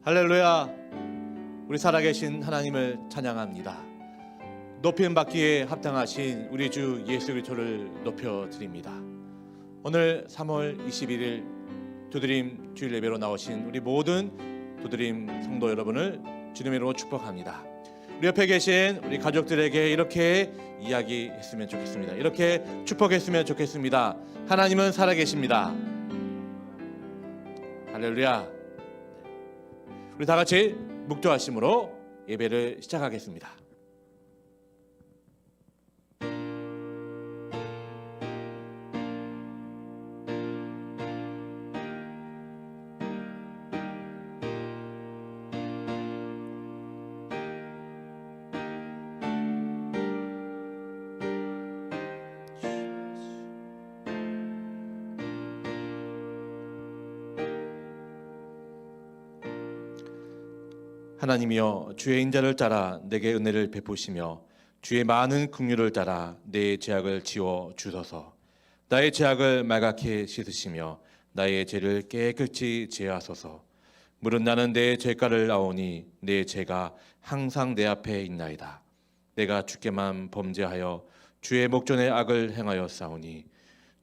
할렐루야. 우리 살아계신 하나님을 찬양합니다. 높임 받기에 합당하신 우리 주 예수 그리스도를 높여드립니다. 오늘 3월 21일 도드림 주일 예배로 나오신 우리 모든 도드림 성도 여러분을 주님의 이름으로 축복합니다. 우리 옆에 계신 우리 가족들에게 이렇게 이야기했으면 좋겠습니다. 이렇게 축복했으면 좋겠습니다. 하나님은 살아계십니다. 할렐루야. 우리 다 같이 묵도하심으로 예배를 시작하겠습니다. 하나님이여, 주의 인자를 따라 내게 은혜를 베푸시며 주의 많은 긍휼을 따라 내 죄악을 지워 주소서. 나의 죄악을 말갛게 씻으시며 나의 죄를 깨끗이 제하소서. 물은 나는 내 죄가를 아오니 내 죄가 항상 내 앞에 있나이다. 내가 주께만 범죄하여 주의 목전에 악을 행하여 싸우니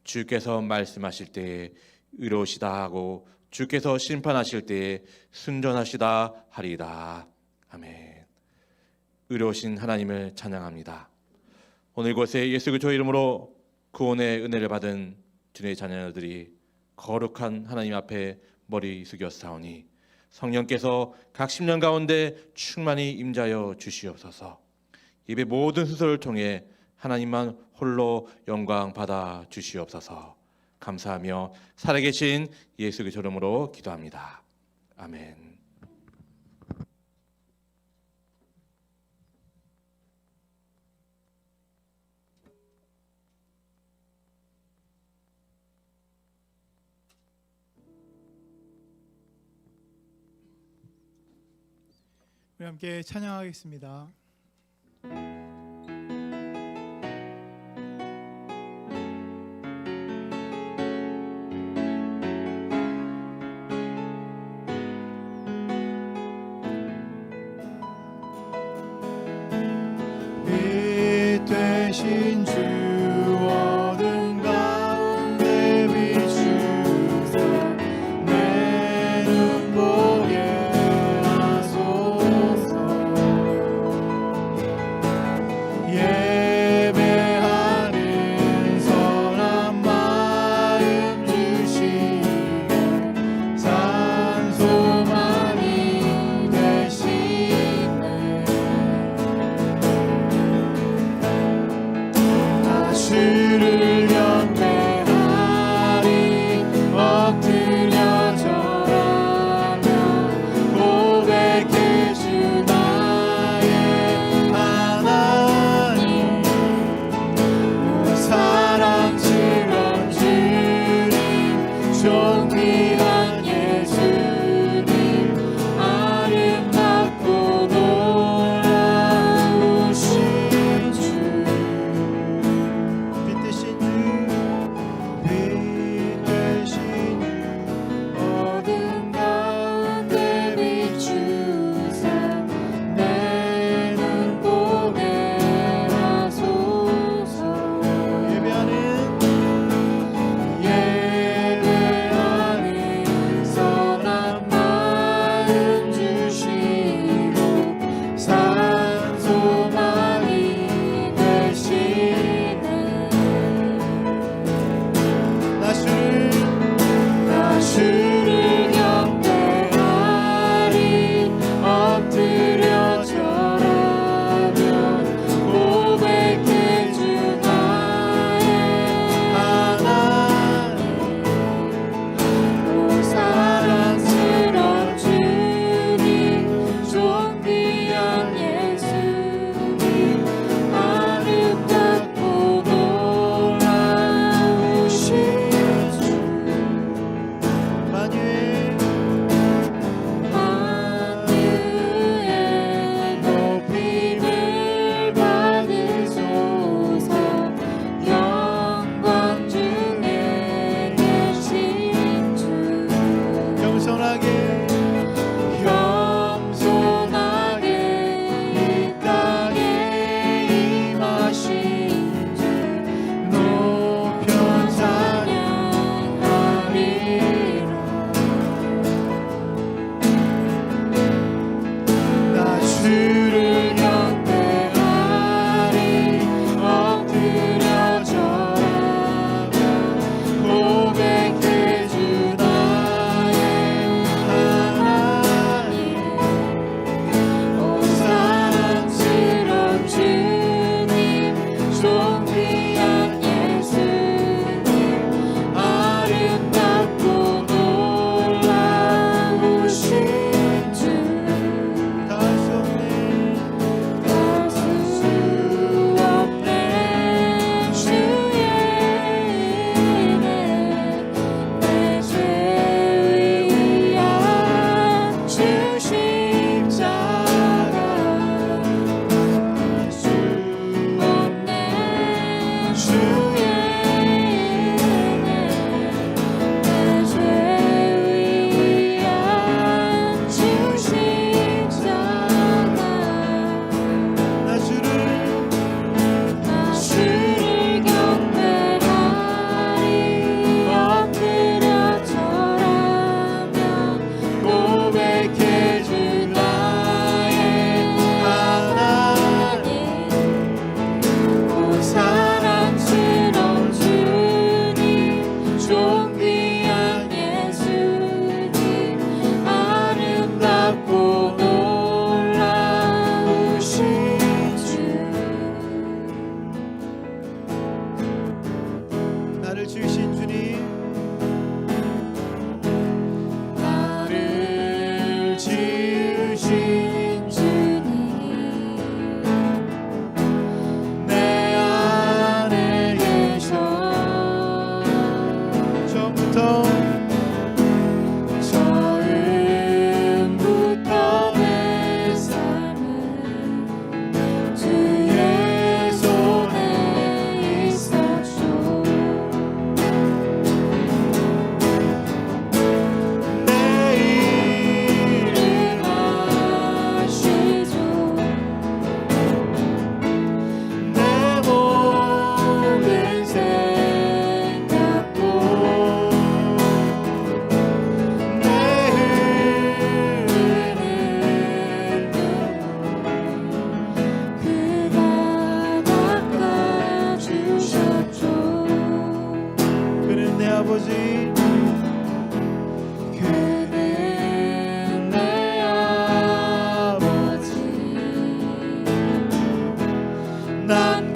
주께서 말씀하실 때에 의로우시다 하고 주께서 심판하실 때에 순전하시다 하리이다. 아멘. 의로우신 하나님을 찬양합니다. 오늘 이곳에 예수 그리스도 이름으로 구원의 은혜를 받은 주님의 자녀들이 거룩한 하나님 앞에 머리 숙여 싸우니 성령께서 각 심령 가운데 충만히 임자여 주시옵소서. 예배 모든 순서를 통해 하나님만 홀로 영광 받아 주시옵소서. 감사하며 살아계신 예수 그리스도 이름으로 기도합니다. 아멘. 우리 함께 찬양하겠습니다. 되신 주 어둠 가운데 비추사 내 눈 보게 하소서. 예배하는 선한 마음 주시고 산소만이 되시네. 주를 경배하리 엎드려 절하며 고백해 주 나의 하나님. 사랑스러운 주님 존귀한 예수님 아름답고 놀라우신 주. 빛 대신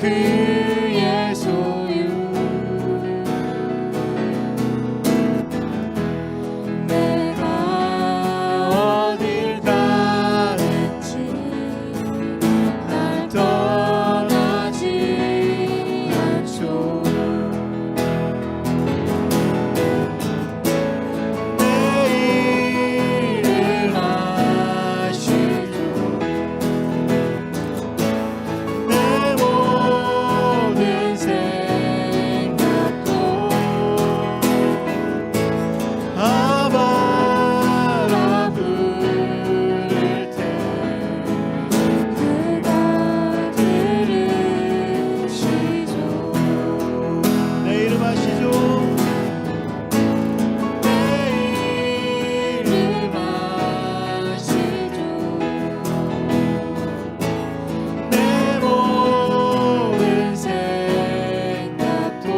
그의 소유 내가 어딜 가든지 날 떠나지 않죠. 내 일을 하시죠. 내 모든 생각도 아바라 부를 때 그가 들으시죠. 내 이름 아시죠. 내 이름 아시죠. 내 모든 생각도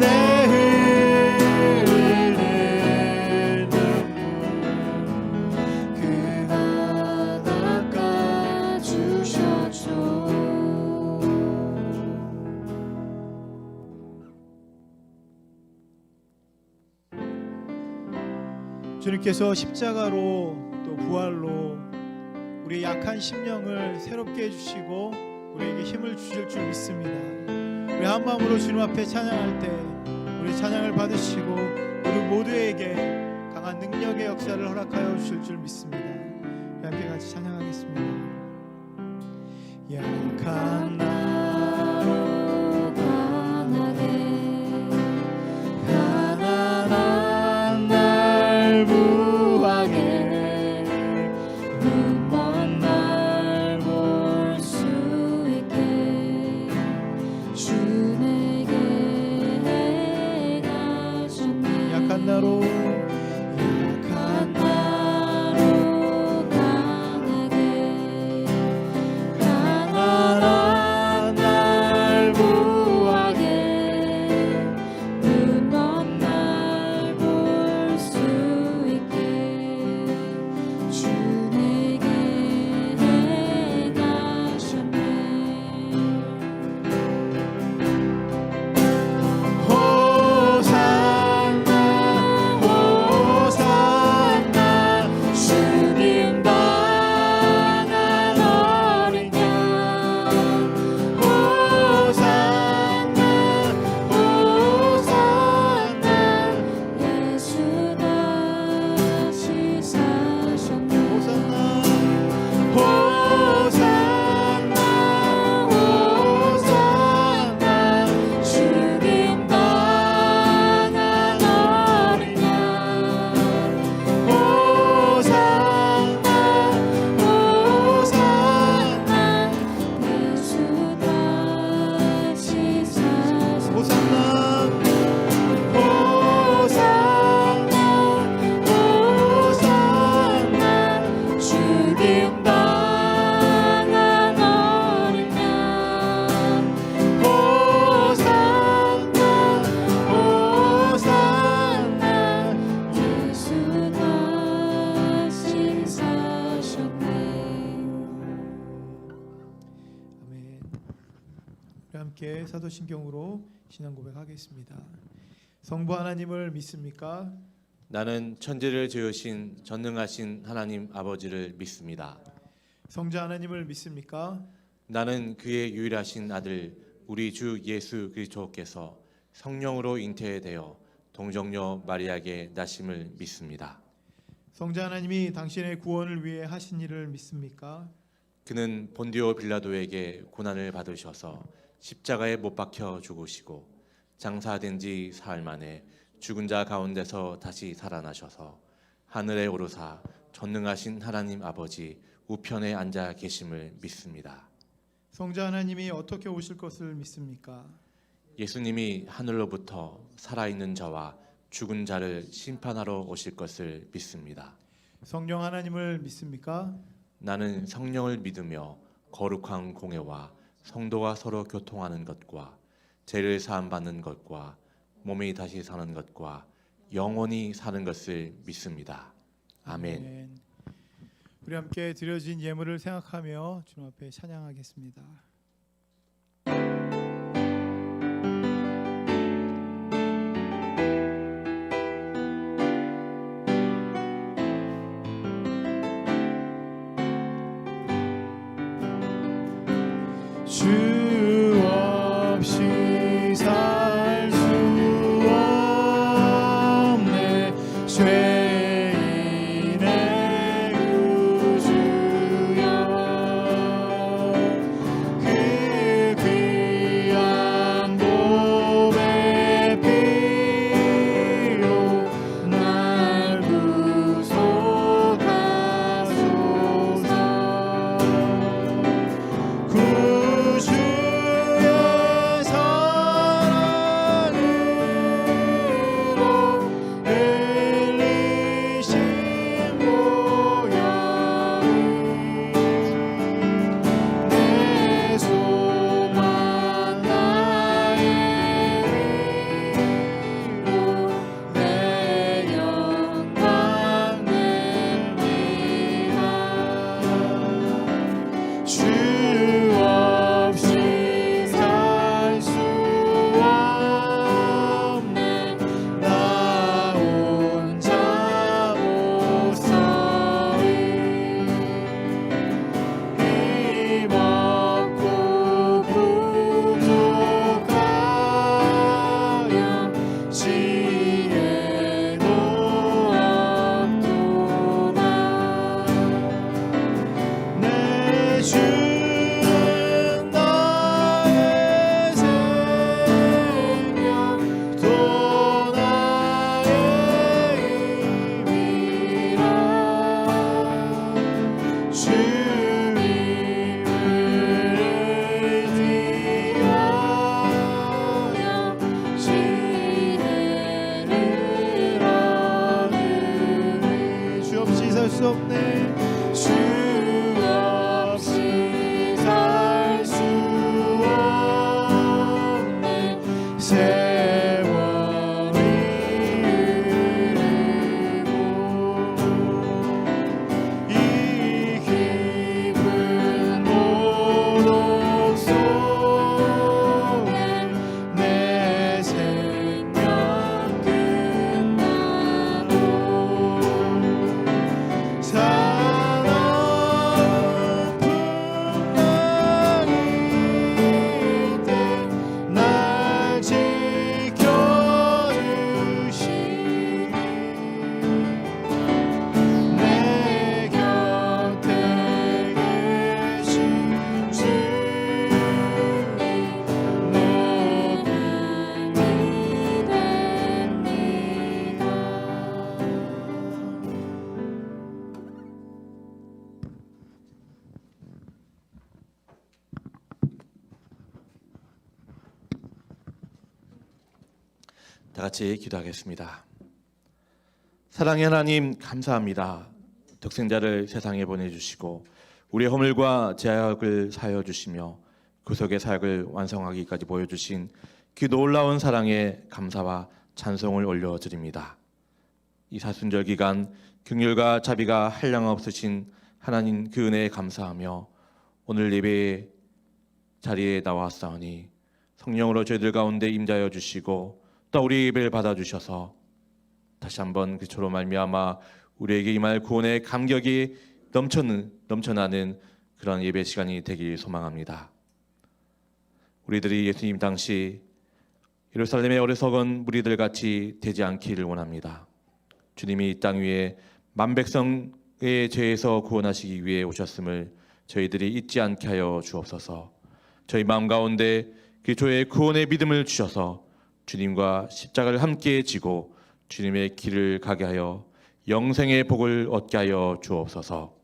내 흘리는 눈물 그가 닦아주셨죠. 주님께서 십자가로 또 부활로 우리의 약한 심령을 새롭게 해주시고 우리에게 힘을 주실 줄 믿습니다. 우리 한 마음으로 주님 앞에 찬양할 때 우리 찬양을 받으시고 우리 모두에게 강한 능력의 역사를 허락하여 주실 줄 믿습니다. 우리 함께 같이 찬양하겠습니다. 약한 나로 가난한 날 부하게 눈먼 날 볼 수 있게 주 내게 행하셨네. 약한 나로 약한 나로 강하게 가난한 함께 사도신경으로 신앙 고백하겠습니다. 성부 하나님을 믿습니까? 나는 천지를 지으신 전능하신 하나님 아버지를 믿습니다. 성자 하나님을 믿습니까? 나는 그의 유일하신 아들 우리 주 예수 그리스도께서 성령으로 잉태되어 동정녀 마리아에게 나심을 믿습니다. 성자 하나님이 당신의 구원을 위해 하신 일을 믿습니까? 그는 본디오 빌라도에게 고난을 받으셔서 십자가에 못 박혀 죽으시고 장사된 지 사흘 만에 죽은 자 가운데서 다시 살아나셔서 하늘에 오르사 전능하신 하나님 아버지 우편에 앉아 계심을 믿습니다. 성자 하나님이 어떻게 오실 것을 믿습니까? 예수님이 하늘로부터 살아있는 자와 죽은 자를 심판하러 오실 것을 믿습니다. 성령 하나님을 믿습니까? 나는 성령을 믿으며 거룩한 공예와 성도가 서로 교통하는 것과 죄를 사함 받는 것과 몸이 다시 사는 것과 영원히 사는 것을 믿습니다. 아멘. 우리 함께 드려진 예물을 생각하며 주님 앞에 찬양하겠습니다. 주 없이 살 수 없네 죄인의 구주여 그 귀한 몸의 피로 날 구속하소서 주의 사랑으로 흘리신 보혈이 내 소망 나의 위로 내 영광 됩니다. 주 없이 살 수 없네 나 혼자 못서리 힘없고 부족하여 지혜도 없도다 내 주는 나의 생명 또 나의 힘이라 주 이름을 의지하여 지혜를 얻으리 주 없이 살 수 없네 주 없이 살 수 없네 세월이 흐르고 이 깊은 모독 속에 내 생명 끝나고 사랑은 풍랑일 때 날 지켜주시니 내 곁에 계신 주님 내 힘이 됩니다. 다 같이 기도하겠습니다. 사랑의 하나님 감사합니다. 독생자를 세상에 보내주시고 우리의 허물과 죄악을 사하여 주시며 구속의 사역을 완성하기까지 보여주신 그 놀라운 사랑에 감사와 찬송을 올려드립니다. 이 사순절 기간 긍휼과 자비가 한량없으신 하나님 그 은혜에 감사하며 오늘 예배 자리에 나왔사오니 성령으로 저희들 가운데 임자여 주시고 또 우리 예배를 받아 주셔서 다시 한번 그처럼 말미암아 우리에게 임할 구원의 감격이 넘쳐나는 그런 예배 시간이 되길 소망합니다. 우리들이 예수님 당시 예루살렘의 어리석은 무리들 같이 되지 않기를 원합니다. 주님이 이 땅 위에 만 백성의 죄에서 구원하시기 위해 오셨음을 저희들이 잊지 않게 하여 주옵소서. 저희 마음 가운데 그리스도의 구원의 믿음을 주셔서 주님과 십자가를 함께 지고 주님의 길을 가게 하여 영생의 복을 얻게 하여 주옵소서.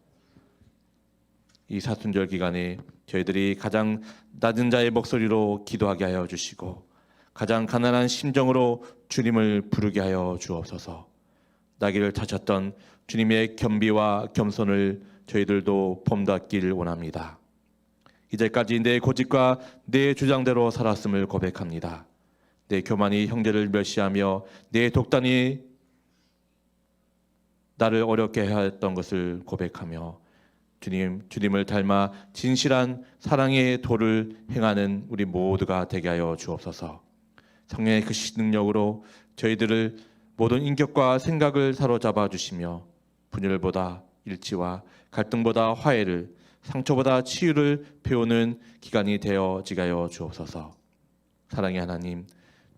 이 사순절 기간에 저희들이 가장 낮은 자의 목소리로 기도하게 하여 주시고 가장 가난한 심정으로 주님을 부르게 하여 주옵소서. 나귀를 타셨던 주님의 겸비와 겸손을 저희들도 본받기를 원합니다. 이제까지 내 고집과 내 주장대로 살았음을 고백합니다. 내 교만이 형제를 멸시하며 내 독단이 나를 어렵게 하였던 것을 고백하며 주님을 닮아 진실한 사랑의 도를 행하는 우리 모두가 되게 하여 주옵소서. 성령의 그 능력으로 저희들을 모든 인격과 생각을 사로잡아 주시며 분열보다 일치와 갈등보다 화해를 상처보다 치유를 배우는 기간이 되어지게 하여 주옵소서. 사랑의 하나님,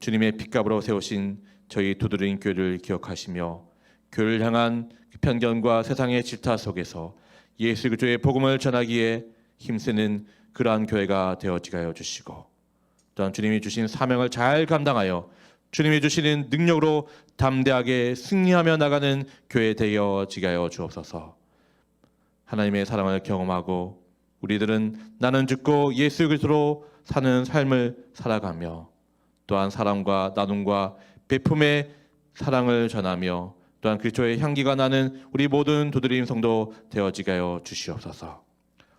주님의 핏값으로 세우신 저희 두드린 교회를 기억하시며 교회를 향한 편견과 세상의 질타 속에서 예수 그리스도의 복음을 전하기에 힘쓰는 그러한 교회가 되어지게 하여 주시고 또한 주님이 주신 사명을 잘 감당하여 주님이 주시는 능력으로 담대하게 승리하며 나가는 교회 되어지게 하여 주옵소서. 하나님의 사랑을 경험하고 우리들은 나는 죽고 예수 그리스도로 사는 삶을 살아가며 또한 사랑과 나눔과 베품의 사랑을 전하며 또한 그리스도의 향기가 나는 우리 모든 두드림 성도 되어지게 하여 주시옵소서.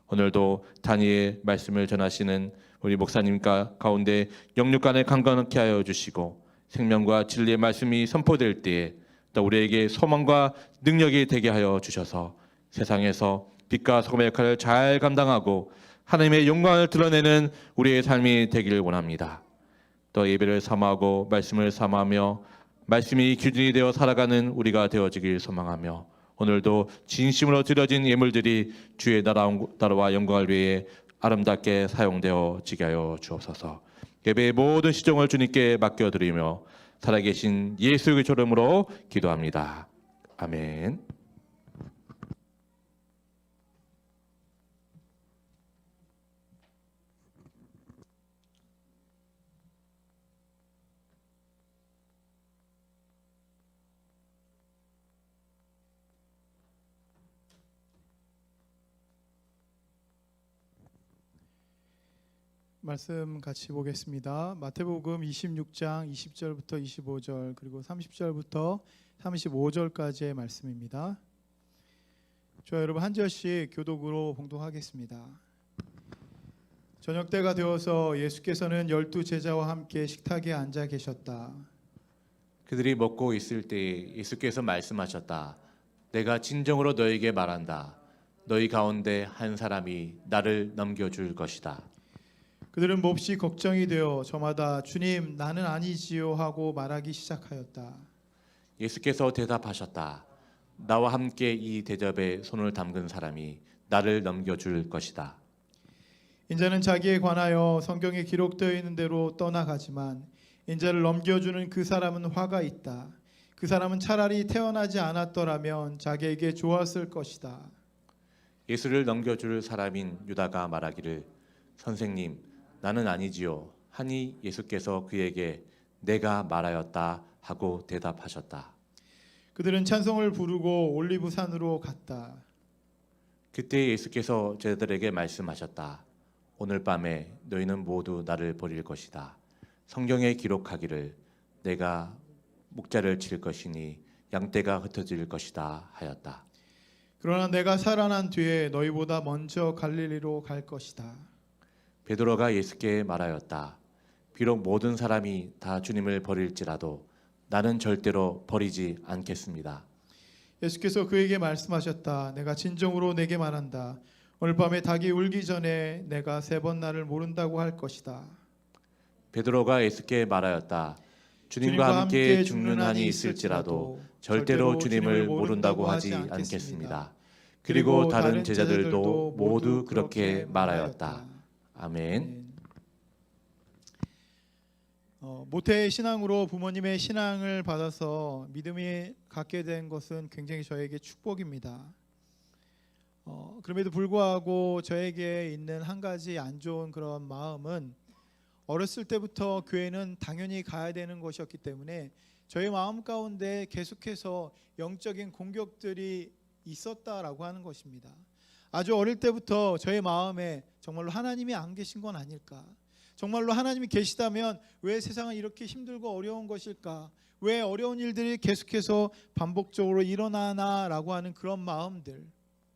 오늘도 단위의 말씀을 전하시는 우리 목사님과 가운데 영육간에 강건케 하여 주시고 생명과 진리의 말씀이 선포될 때에 또 우리에게 소망과 능력이 되게 하여 주셔서 세상에서 빛과 소금의 역할을 잘 감당하고 하나님의 영광을 드러내는 우리의 삶이 되기를 원합니다. 또 예배를 사모하고 말씀을 사모하며 말씀이 기준이 되어 살아가는 우리가 되어지길 소망하며 오늘도 진심으로 드려진 예물들이 주의 나라와 영광을 위해 아름답게 사용되어지게 하여 주옵소서. 예배의 모든 시종을 주님께 맡겨드리며 살아계신 예수 그리스도 이름으로 기도합니다. 아멘. 말씀 같이 보겠습니다. 마태복음 26장 20절부터 25절 그리고 30절부터 35절까지의 말씀입니다. 저와 여러분 한 절씩 교독으로 봉독하겠습니다. 저녁 때가 되어서 예수께서는 12 제자와 함께 식탁에 앉아 계셨다. 그들이 먹고 있을 때 예수께서 말씀하셨다. 내가 진정으로 너에게 말한다. 너희 가운데 한 사람이 나를 넘겨줄 것이다. 그들은 몹시 걱정이 되어 저마다 주님 나는 아니지요 하고 말하기 시작하였다. 예수께서 대답하셨다. 나와 함께 이 대접에 손을 담근 사람이 나를 넘겨줄 것이다. 인자는 자기에 관하여 성경에 기록되어 있는 대로 떠나가지만 인자를 넘겨주는 그 사람은 화가 있다. 그 사람은 차라리 태어나지 않았더라면 자기에게 좋았을 것이다. 예수를 넘겨줄 사람인 유다가 말하기를 선생님 나는 아니지요 하니 예수께서 그에게 내가 말하였다 하고 대답하셨다. 그들은 찬송을 부르고 올리브산으로 갔다. 그때 예수께서 제자들에게 말씀하셨다. 오늘 밤에 너희는 모두 나를 버릴 것이다. 성경에 기록하기를 내가 목자를 칠 것이니 양떼가 흩어질 것이다 하였다. 그러나 내가 살아난 뒤에 너희보다 먼저 갈릴리로 갈 것이다. 베드로가 예수께 말하였다. 비록 모든 사람이 다 주님을 버릴지라도 나는 절대로 버리지 않겠습니다. 예수께서 그에게 말씀하셨다. 내가 진정으로 내게 말한다. 오늘 밤에 닭이 울기 전에 내가 3번 나를 모른다고 할 것이다. 베드로가 애쓰게 말하였다. 주님과 함께 죽는 한이 있을지라도 절대로 주님을 모른다고 하지 않겠습니다. 그리고 다른 제자들도 모두 그렇게 말하였다. 아멘. 모태의 신앙으로 부모님의 신앙을 받아서 믿음이 갖게 된 것은 굉장히 저에게 축복입니다. 그럼에도 불구하고 저에게 있는 한 가지 안 좋은 그런 마음은 어렸을 때부터 교회는 당연히 가야 되는 것이었기 때문에 저희 마음 가운데 계속해서 영적인 공격들이 있었다라고 하는 것입니다. 아주 어릴 때부터 저의 마음에 정말로 하나님이 안 계신 건 아닐까? 정말로 하나님이 계시다면 왜 세상은 이렇게 힘들고 어려운 것일까? 왜 어려운 일들이 계속해서 반복적으로 일어나나라고 하는 그런 마음들,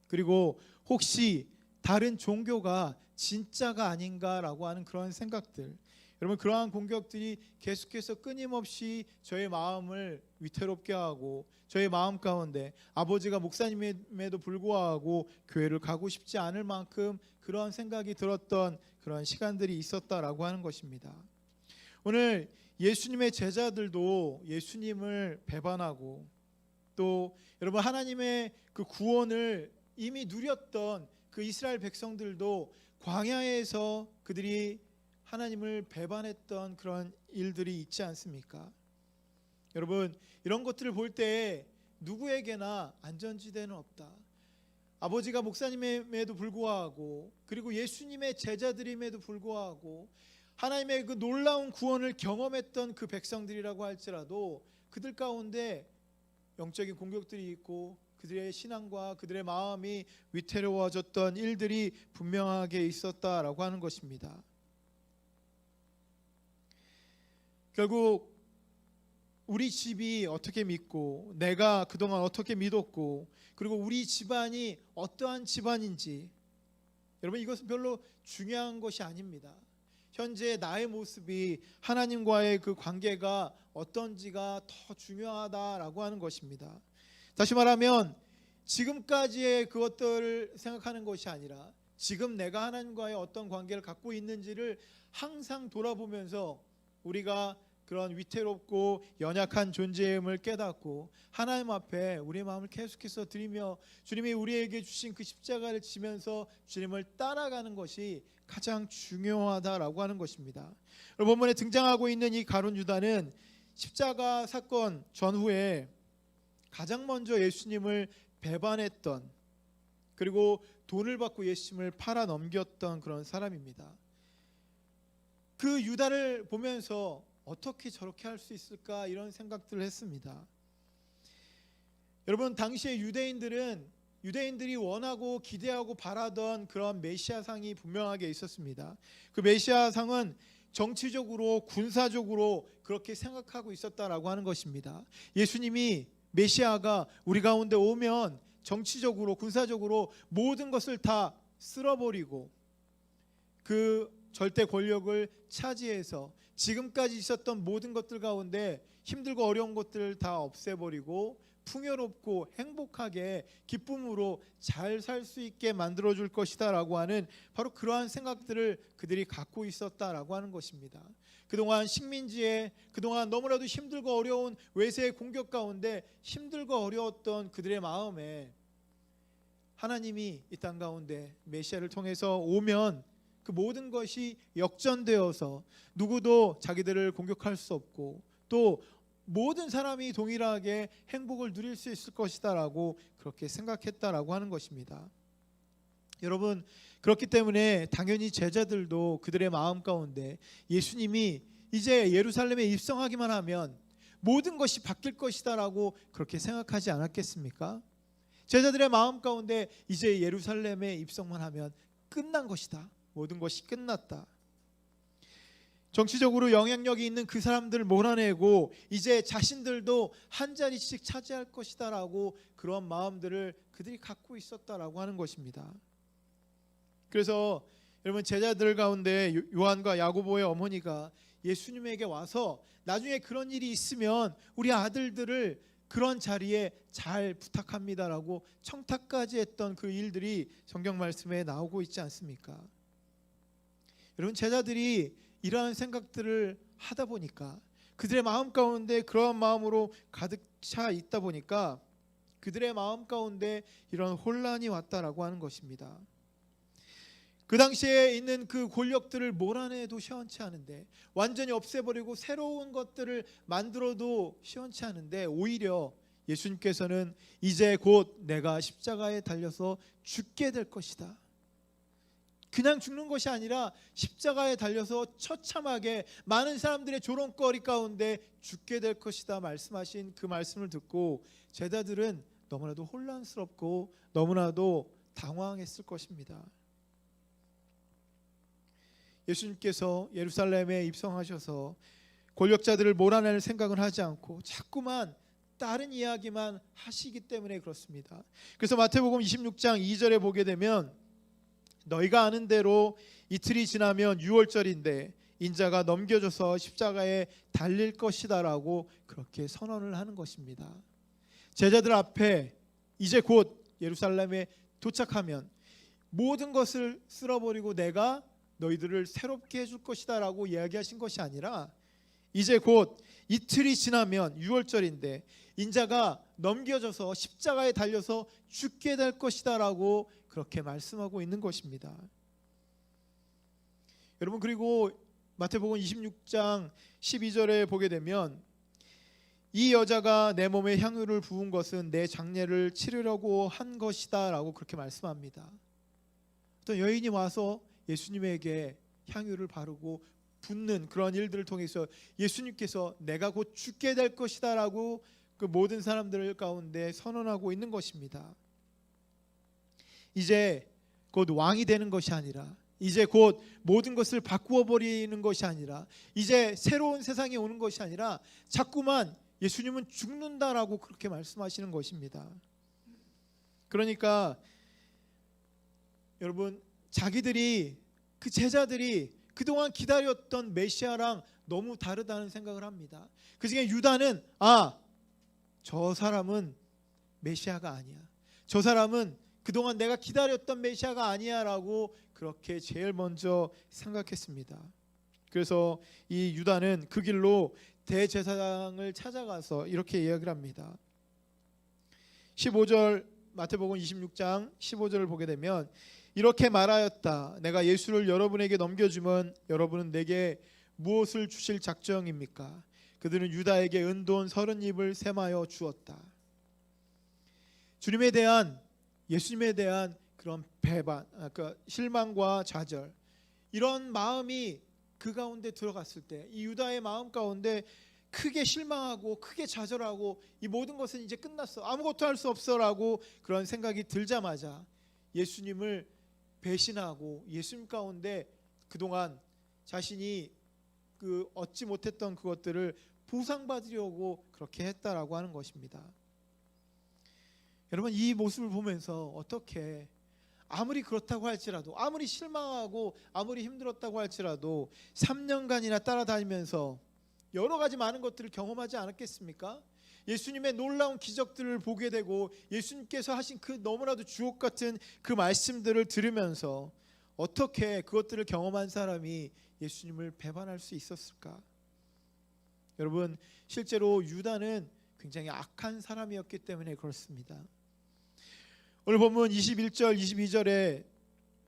그리고 혹시 다른 종교가 진짜가 아닌가라고 하는 그런 생각들, 여러분 그러한 공격들이 계속해서 끊임없이 저의 마음을 위태롭게 하고 저의 마음 가운데 아버지가 목사님임에도 불구하고 교회를 가고 싶지 않을 만큼 그런 생각이 들었던 그런 시간들이 있었다라고 하는 것입니다. 오늘 예수님의 제자들도 예수님을 배반하고 또 여러분 하나님의 그 구원을 이미 누렸던 그 이스라엘 백성들도 광야에서 그들이 하나님을 배반했던 그런 일들이 있지 않습니까? 여러분 이런 것들을 볼 때 누구에게나 안전지대는 없다. 아버지가 목사님임에도 불구하고 그리고 예수님의 제자들임에도 불구하고 하나님의 그 놀라운 구원을 경험했던 그 백성들이라고 할지라도 그들 가운데 영적인 공격들이 있고 그들의 신앙과 그들의 마음이 위태로워졌던 일들이 분명하게 있었다라고 하는 것입니다. 결국 우리 집이 어떻게 믿고 내가 그동안 어떻게 믿었고 그리고 우리 집안이 어떠한 집안인지 여러분 이것은 별로 중요한 것이 아닙니다. 현재 나의 모습이 하나님과의 그 관계가 어떤지가 더 중요하다라고 하는 것입니다. 다시 말하면 지금까지의 그것들을 생각하는 것이 아니라 지금 내가 하나님과의 어떤 관계를 갖고 있는지를 항상 돌아보면서 우리가 그런 위태롭고 연약한 존재임을 깨닫고 하나님 앞에 우리의 마음을 계속해서 드리며 주님이 우리에게 주신 그 십자가를 지면서 주님을 따라가는 것이 가장 중요하다라고 하는 것입니다. 본문에 등장하고 있는 이 가룟 유다는 십자가 사건 전후에 가장 먼저 예수님을 배반했던 그리고 돈을 받고 예수님을 팔아 넘겼던 그런 사람입니다. 그 유다를 보면서 어떻게 저렇게 할 수 있을까 이런 생각들을 했습니다. 여러분 당시에 유대인들이 원하고 기대하고 바라던 그런 메시아상이 분명하게 있었습니다. 그 메시아상은 정치적으로 군사적으로 그렇게 생각하고 있었다라고 하는 것입니다. 예수님이 메시아가 우리 가운데 오면 정치적으로 군사적으로 모든 것을 다 쓸어버리고 그 절대 권력을 차지해서 지금까지 있었던 모든 것들 가운데 힘들고 어려운 것들을 다 없애버리고 풍요롭고 행복하게 기쁨으로 잘 살 수 있게 만들어줄 것이다 라고 하는 바로 그러한 생각들을 그들이 갖고 있었다라고 하는 것입니다. 그동안 식민지에 그동안 너무나도 힘들고 어려운 외세의 공격 가운데 힘들고 어려웠던 그들의 마음에 하나님이 이 땅 가운데 메시아를 통해서 오면 그 모든 것이 역전되어서 누구도 자기들을 공격할 수 없고 또 모든 사람이 동일하게 행복을 누릴 수 있을 것이다라고 그렇게 생각했다라고 하는 것입니다. 여러분 그렇기 때문에 당연히 제자들도 그들의 마음 가운데 예수님이 이제 예루살렘에 입성하기만 하면 모든 것이 바뀔 것이다라고 그렇게 생각하지 않았겠습니까? 제자들의 마음 가운데 이제 예루살렘에 입성만 하면 끝난 것이다. 모든 것이 끝났다. 정치적으로 영향력이 있는 그 사람들을 몰아내고 이제 자신들도 한 자리씩 차지할 것이다라고 그런 마음들을 그들이 갖고 있었다라고 하는 것입니다. 그래서 여러분 제자들 가운데 요한과 야고보의 어머니가 예수님에게 와서 나중에 그런 일이 있으면 우리 아들들을 그런 자리에 잘 부탁합니다라고 청탁까지 했던 그 일들이 성경 말씀에 나오고 있지 않습니까? 여러분 제자들이 이러한 생각들을 하다 보니까 그들의 마음 가운데 그러한 마음으로 가득 차 있다 보니까 그들의 마음 가운데 이런 혼란이 왔다라고 하는 것입니다. 그 당시에 있는 그 권력들을 몰아내도 시원치 않은데, 완전히 없애버리고 새로운 것들을 만들어도 시원치 않은데, 오히려 예수님께서는 이제 곧 내가 십자가에 달려서 죽게 될 것이다, 그냥 죽는 것이 아니라 십자가에 달려서 처참하게 많은 사람들의 조롱거리 가운데 죽게 될 것이다 말씀하신 그 말씀을 듣고 제자들은 너무나도 혼란스럽고 너무나도 당황했을 것입니다. 예수님께서 예루살렘에 입성하셔서 권력자들을 몰아낼 생각을 하지 않고 자꾸만 다른 이야기만 하시기 때문에 그렇습니다. 그래서 마태복음 26장 2절에 보게 되면 너희가 아는 대로 이틀이 지나면 유월절인데 인자가 넘겨져서 십자가에 달릴 것이다라고 그렇게 선언을 하는 것입니다. 제자들 앞에 이제 곧 예루살렘에 도착하면 모든 것을 쓸어버리고 내가 너희들을 새롭게 해줄 것이다라고 이야기하신 것이 아니라 이제 곧 이틀이 지나면 유월절인데 인자가 넘겨져서 십자가에 달려서 죽게 될 것이다라고 그렇게 말씀하고 있는 것입니다. 여러분, 그리고 마태복음 26장 12절에 보게 되면 이 여자가 내 몸에 향유를 부은 것은 내 장례를 치르려고 한 것이다라고 그렇게 말씀합니다. 어떤 여인이 와서 예수님에게 향유를 바르고 붓는 그런 일들을 통해서 예수님께서 내가 곧 죽게 될 것이다라고 그 모든 사람들 가운데 선언하고 있는 것입니다. 이제 곧 왕이 되는 것이 아니라, 이제 곧 모든 것을 바꾸어 버리는 것이 아니라, 이제 새로운 세상이 오는 것이 아니라 자꾸만 예수님은 죽는다라고 그렇게 말씀하시는 것입니다. 그러니까 여러분, 자기들이, 그 제자들이 그동안 기다렸던 메시아랑 너무 다르다는 생각을 합니다. 그 중에 유다는 저 사람은 메시아가 아니야, 저 사람은 그동안 내가 기다렸던 메시아가 아니야 라고 그렇게 제일 먼저 생각했습니다. 그래서 이 유다는 그 길로 대제사장을 찾아가서 이렇게 이야기를 합니다. 15절, 마태복음 26장 15절을 보게 되면 이렇게 말하였다. 내가 예수를 여러분에게 넘겨주면 여러분은 내게 무엇을 주실 작정입니까? 그들은 유다에게 은돈 30입을 셈하여 주었다. 예수님에 대한 그런 배반, 그 실망과 좌절, 이런 마음이 그 가운데 들어갔을 때 이 유다의 마음 가운데 크게 실망하고 크게 좌절하고 이 모든 것은 이제 끝났어, 아무것도 할 수 없어라고 그런 생각이 들자마자 예수님을 배신하고 예수님 가운데 그동안 자신이 그 얻지 못했던 그것들을 보상받으려고 그렇게 했다라고 하는 것입니다. 여러분, 이 모습을 보면서 어떻게, 아무리 그렇다고 할지라도, 아무리 실망하고 아무리 힘들었다고 할지라도 3년간이나 따라다니면서 여러 가지 많은 것들을 경험하지 않았겠습니까? 예수님의 놀라운 기적들을 보게 되고 예수님께서 하신 그 너무나도 주옥 같은 그 말씀들을 들으면서 어떻게 그것들을 경험한 사람이 예수님을 배반할 수 있었을까? 여러분, 실제로 유다는 굉장히 악한 사람이었기 때문에 그렇습니다. 오늘 본문 21절 22절에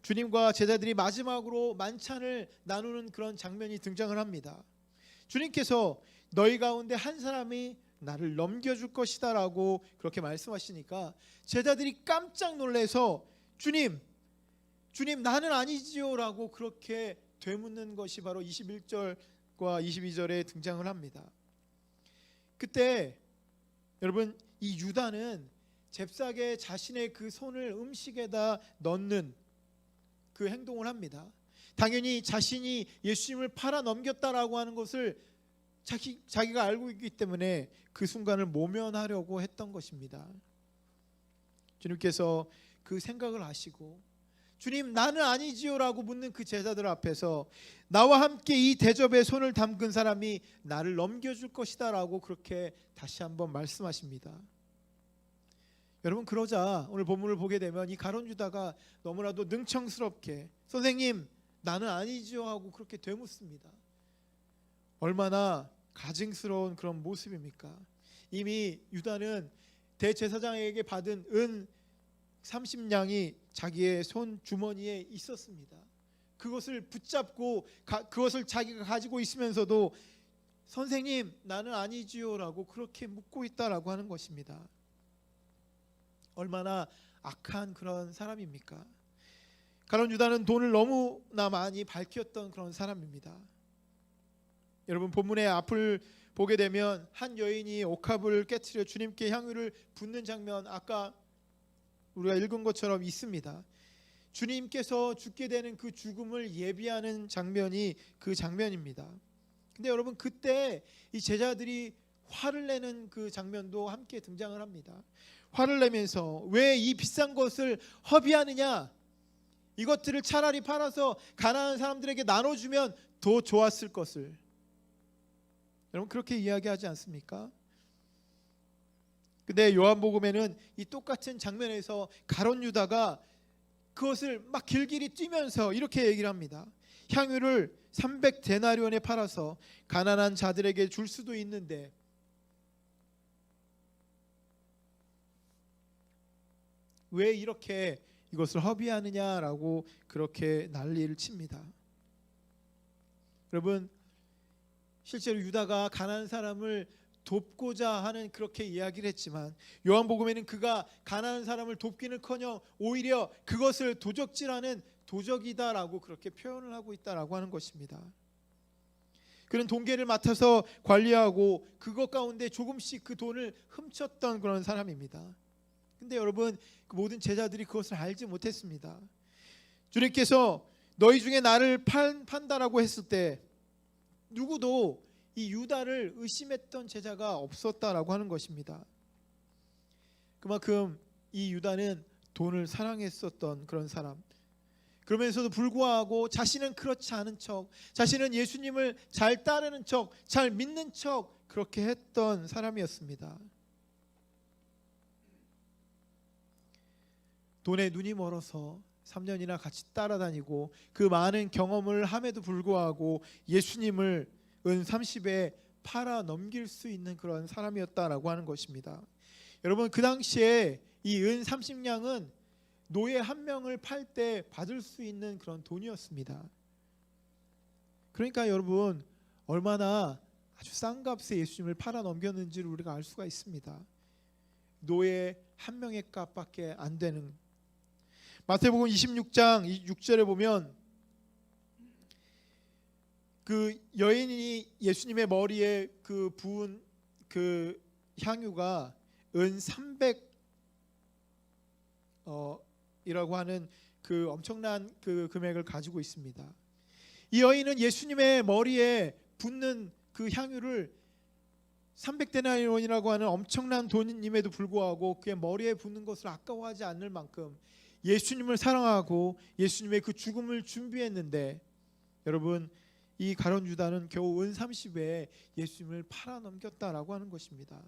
주님과 제자들이 마지막으로 만찬을 나누는 그런 장면이 등장을 합니다. 주님께서 너희 가운데 한 사람이 나를 넘겨줄 것이다 라고 그렇게 말씀하시니까 제자들이 깜짝 놀라서 주님 나는 아니지요 라고 그렇게 되묻는 것이 바로 21절과 22절에 등장을 합니다. 그때 여러분, 이 유다는 잽싸게 자신의 그 손을 음식에다 넣는 그 행동을 합니다. 당연히 자신이 예수님을 팔아 넘겼다라고 하는 것을 자기가 알고 있기 때문에 그 순간을 모면하려고 했던 것입니다. 주님께서 그 생각을 하시고 주님 나는 아니지요 라고 묻는 그 제자들 앞에서 나와 함께 이 대접에 손을 담근 사람이 나를 넘겨줄 것이다 라고 그렇게 다시 한번 말씀하십니다. 여러분, 그러자 오늘 본문을 보게 되면 이 가룟 유다가 너무나도 능청스럽게 선생님 나는 아니지요 하고 그렇게 되묻습니다. 얼마나 가증스러운 그런 모습입니까? 이미 유다는 대제사장에게 받은 은 30냥이 자기의 손 주머니에 있었습니다. 그것을 붙잡고 그것을 자기가 가지고 있으면서도 선생님 나는 아니지요라고 그렇게 묻고 있다라고 하는 것입니다. 얼마나 악한 그런 사람입니까? 가룟 유다는 돈을 너무나 많이 밝혔던 그런 사람입니다. 여러분 본문의 앞을 보게 되면 한 여인이 옥합을 깨트려 주님께 향유를 붓는 장면 아까 우리가 읽은 것처럼 있습니다. 주님께서 죽게 되는 그 죽음을 예비하는 장면이 그 장면입니다. 근데 여러분 그때 이 제자들이 화를 내는 그 장면도 함께 등장을 합니다. 화를 내면서 왜 이 비싼 것을 허비하느냐? 이것들을 차라리 팔아서 가난한 사람들에게 나눠주면 더 좋았을 것을. 여러분 그렇게 이야기하지 않습니까? 근데 요한복음에는 이 똑같은 장면에서 가룟 유다가 그것을 막 길길이 뛰면서 이렇게 얘기를 합니다. 향유를 300데나리온에 팔아서 가난한 자들에게 줄 수도 있는데 왜 이렇게 이것을 허비하느냐라고 그렇게 난리를 칩니다. 여러분 실제로 유다가 가난한 사람을 돕고자 하는 그렇게 이야기를 했지만 요한복음에는 그가 가난한 사람을 돕기는커녕 오히려 그것을 도적질하는 도적이다라고 그렇게 표현을 하고 있다라고 하는 것입니다. 그는 동계를 맡아서 관리하고 그것 가운데 조금씩 그 돈을 훔쳤던 그런 사람입니다. 근데 여러분 그 모든 제자들이 그것을 알지 못했습니다. 주님께서 너희 중에 나를 판다라고 했을 때 누구도 이 유다를 의심했던 제자가 없었다라고 하는 것입니다. 그만큼 이 유다는 돈을 사랑했었던 그런 사람. 그러면서도 불구하고 자신은 그렇지 않은 척, 자신은 예수님을 잘 따르는 척, 잘 믿는 척 그렇게 했던 사람이었습니다. 돈에 눈이 멀어서 3년이나 같이 따라다니고 그 많은 경험을 함에도 불구하고 예수님을 은 30에 팔아 넘길 수 있는 그런 사람이었다라고 하는 것입니다. 여러분 그 당시에 이 은 30냥은 노예 한 명을 팔 때 받을 수 있는 그런 돈이었습니다. 그러니까 여러분 얼마나 아주 싼 값에 예수님을 팔아 넘겼는지를 우리가 알 수가 있습니다. 노예 한 명의 값밖에 안 되는. 마태복음 26장 6절에 보면 그 여인이 예수님의 머리에 그 부은 그 향유가 은 300 이라고 하는 그 엄청난 그 금액을 가지고 있습니다. 이 여인은 예수님의 머리에 붓는 그 향유를 300데나리온이라고 하는 엄청난 돈임에도 불구하고 그의 머리에 붓는 것을 아까워하지 않을 만큼 예수님을 사랑하고 예수님의 그 죽음을 준비했는데 여러분 이 가룟 유다는 겨우 은 30에 예수님을 팔아 넘겼다라고 하는 것입니다.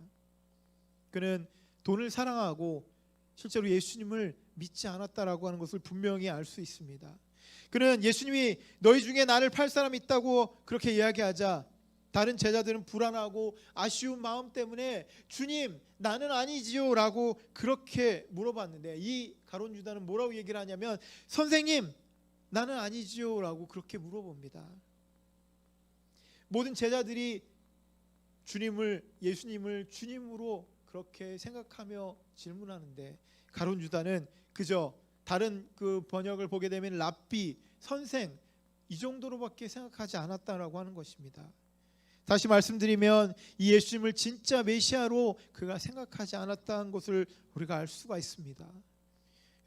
그는 돈을 사랑하고 실제로 예수님을 믿지 않았다라고 하는 것을 분명히 알 수 있습니다. 그는 예수님이 너희 중에 나를 팔 사람이 있다고 그렇게 이야기하자 다른 제자들은 불안하고 아쉬운 마음 때문에 주님 나는 아니지요 라고 그렇게 물어봤는데 이 가룟 유다는 뭐라고 얘기를 하냐면 선생님 나는 아니지요 라고 그렇게 물어봅니다. 모든 제자들이 예수님을 주님으로 그렇게 생각하며 질문하는데 가룟 유다는 그저 다른 그 번역을 보게 되면 랍비, 선생 이 정도로밖에 생각하지 않았다라고 하는 것입니다. 다시 말씀드리면 이 예수님을 진짜 메시아로 그가 생각하지 않았다는 것을 우리가 알 수가 있습니다.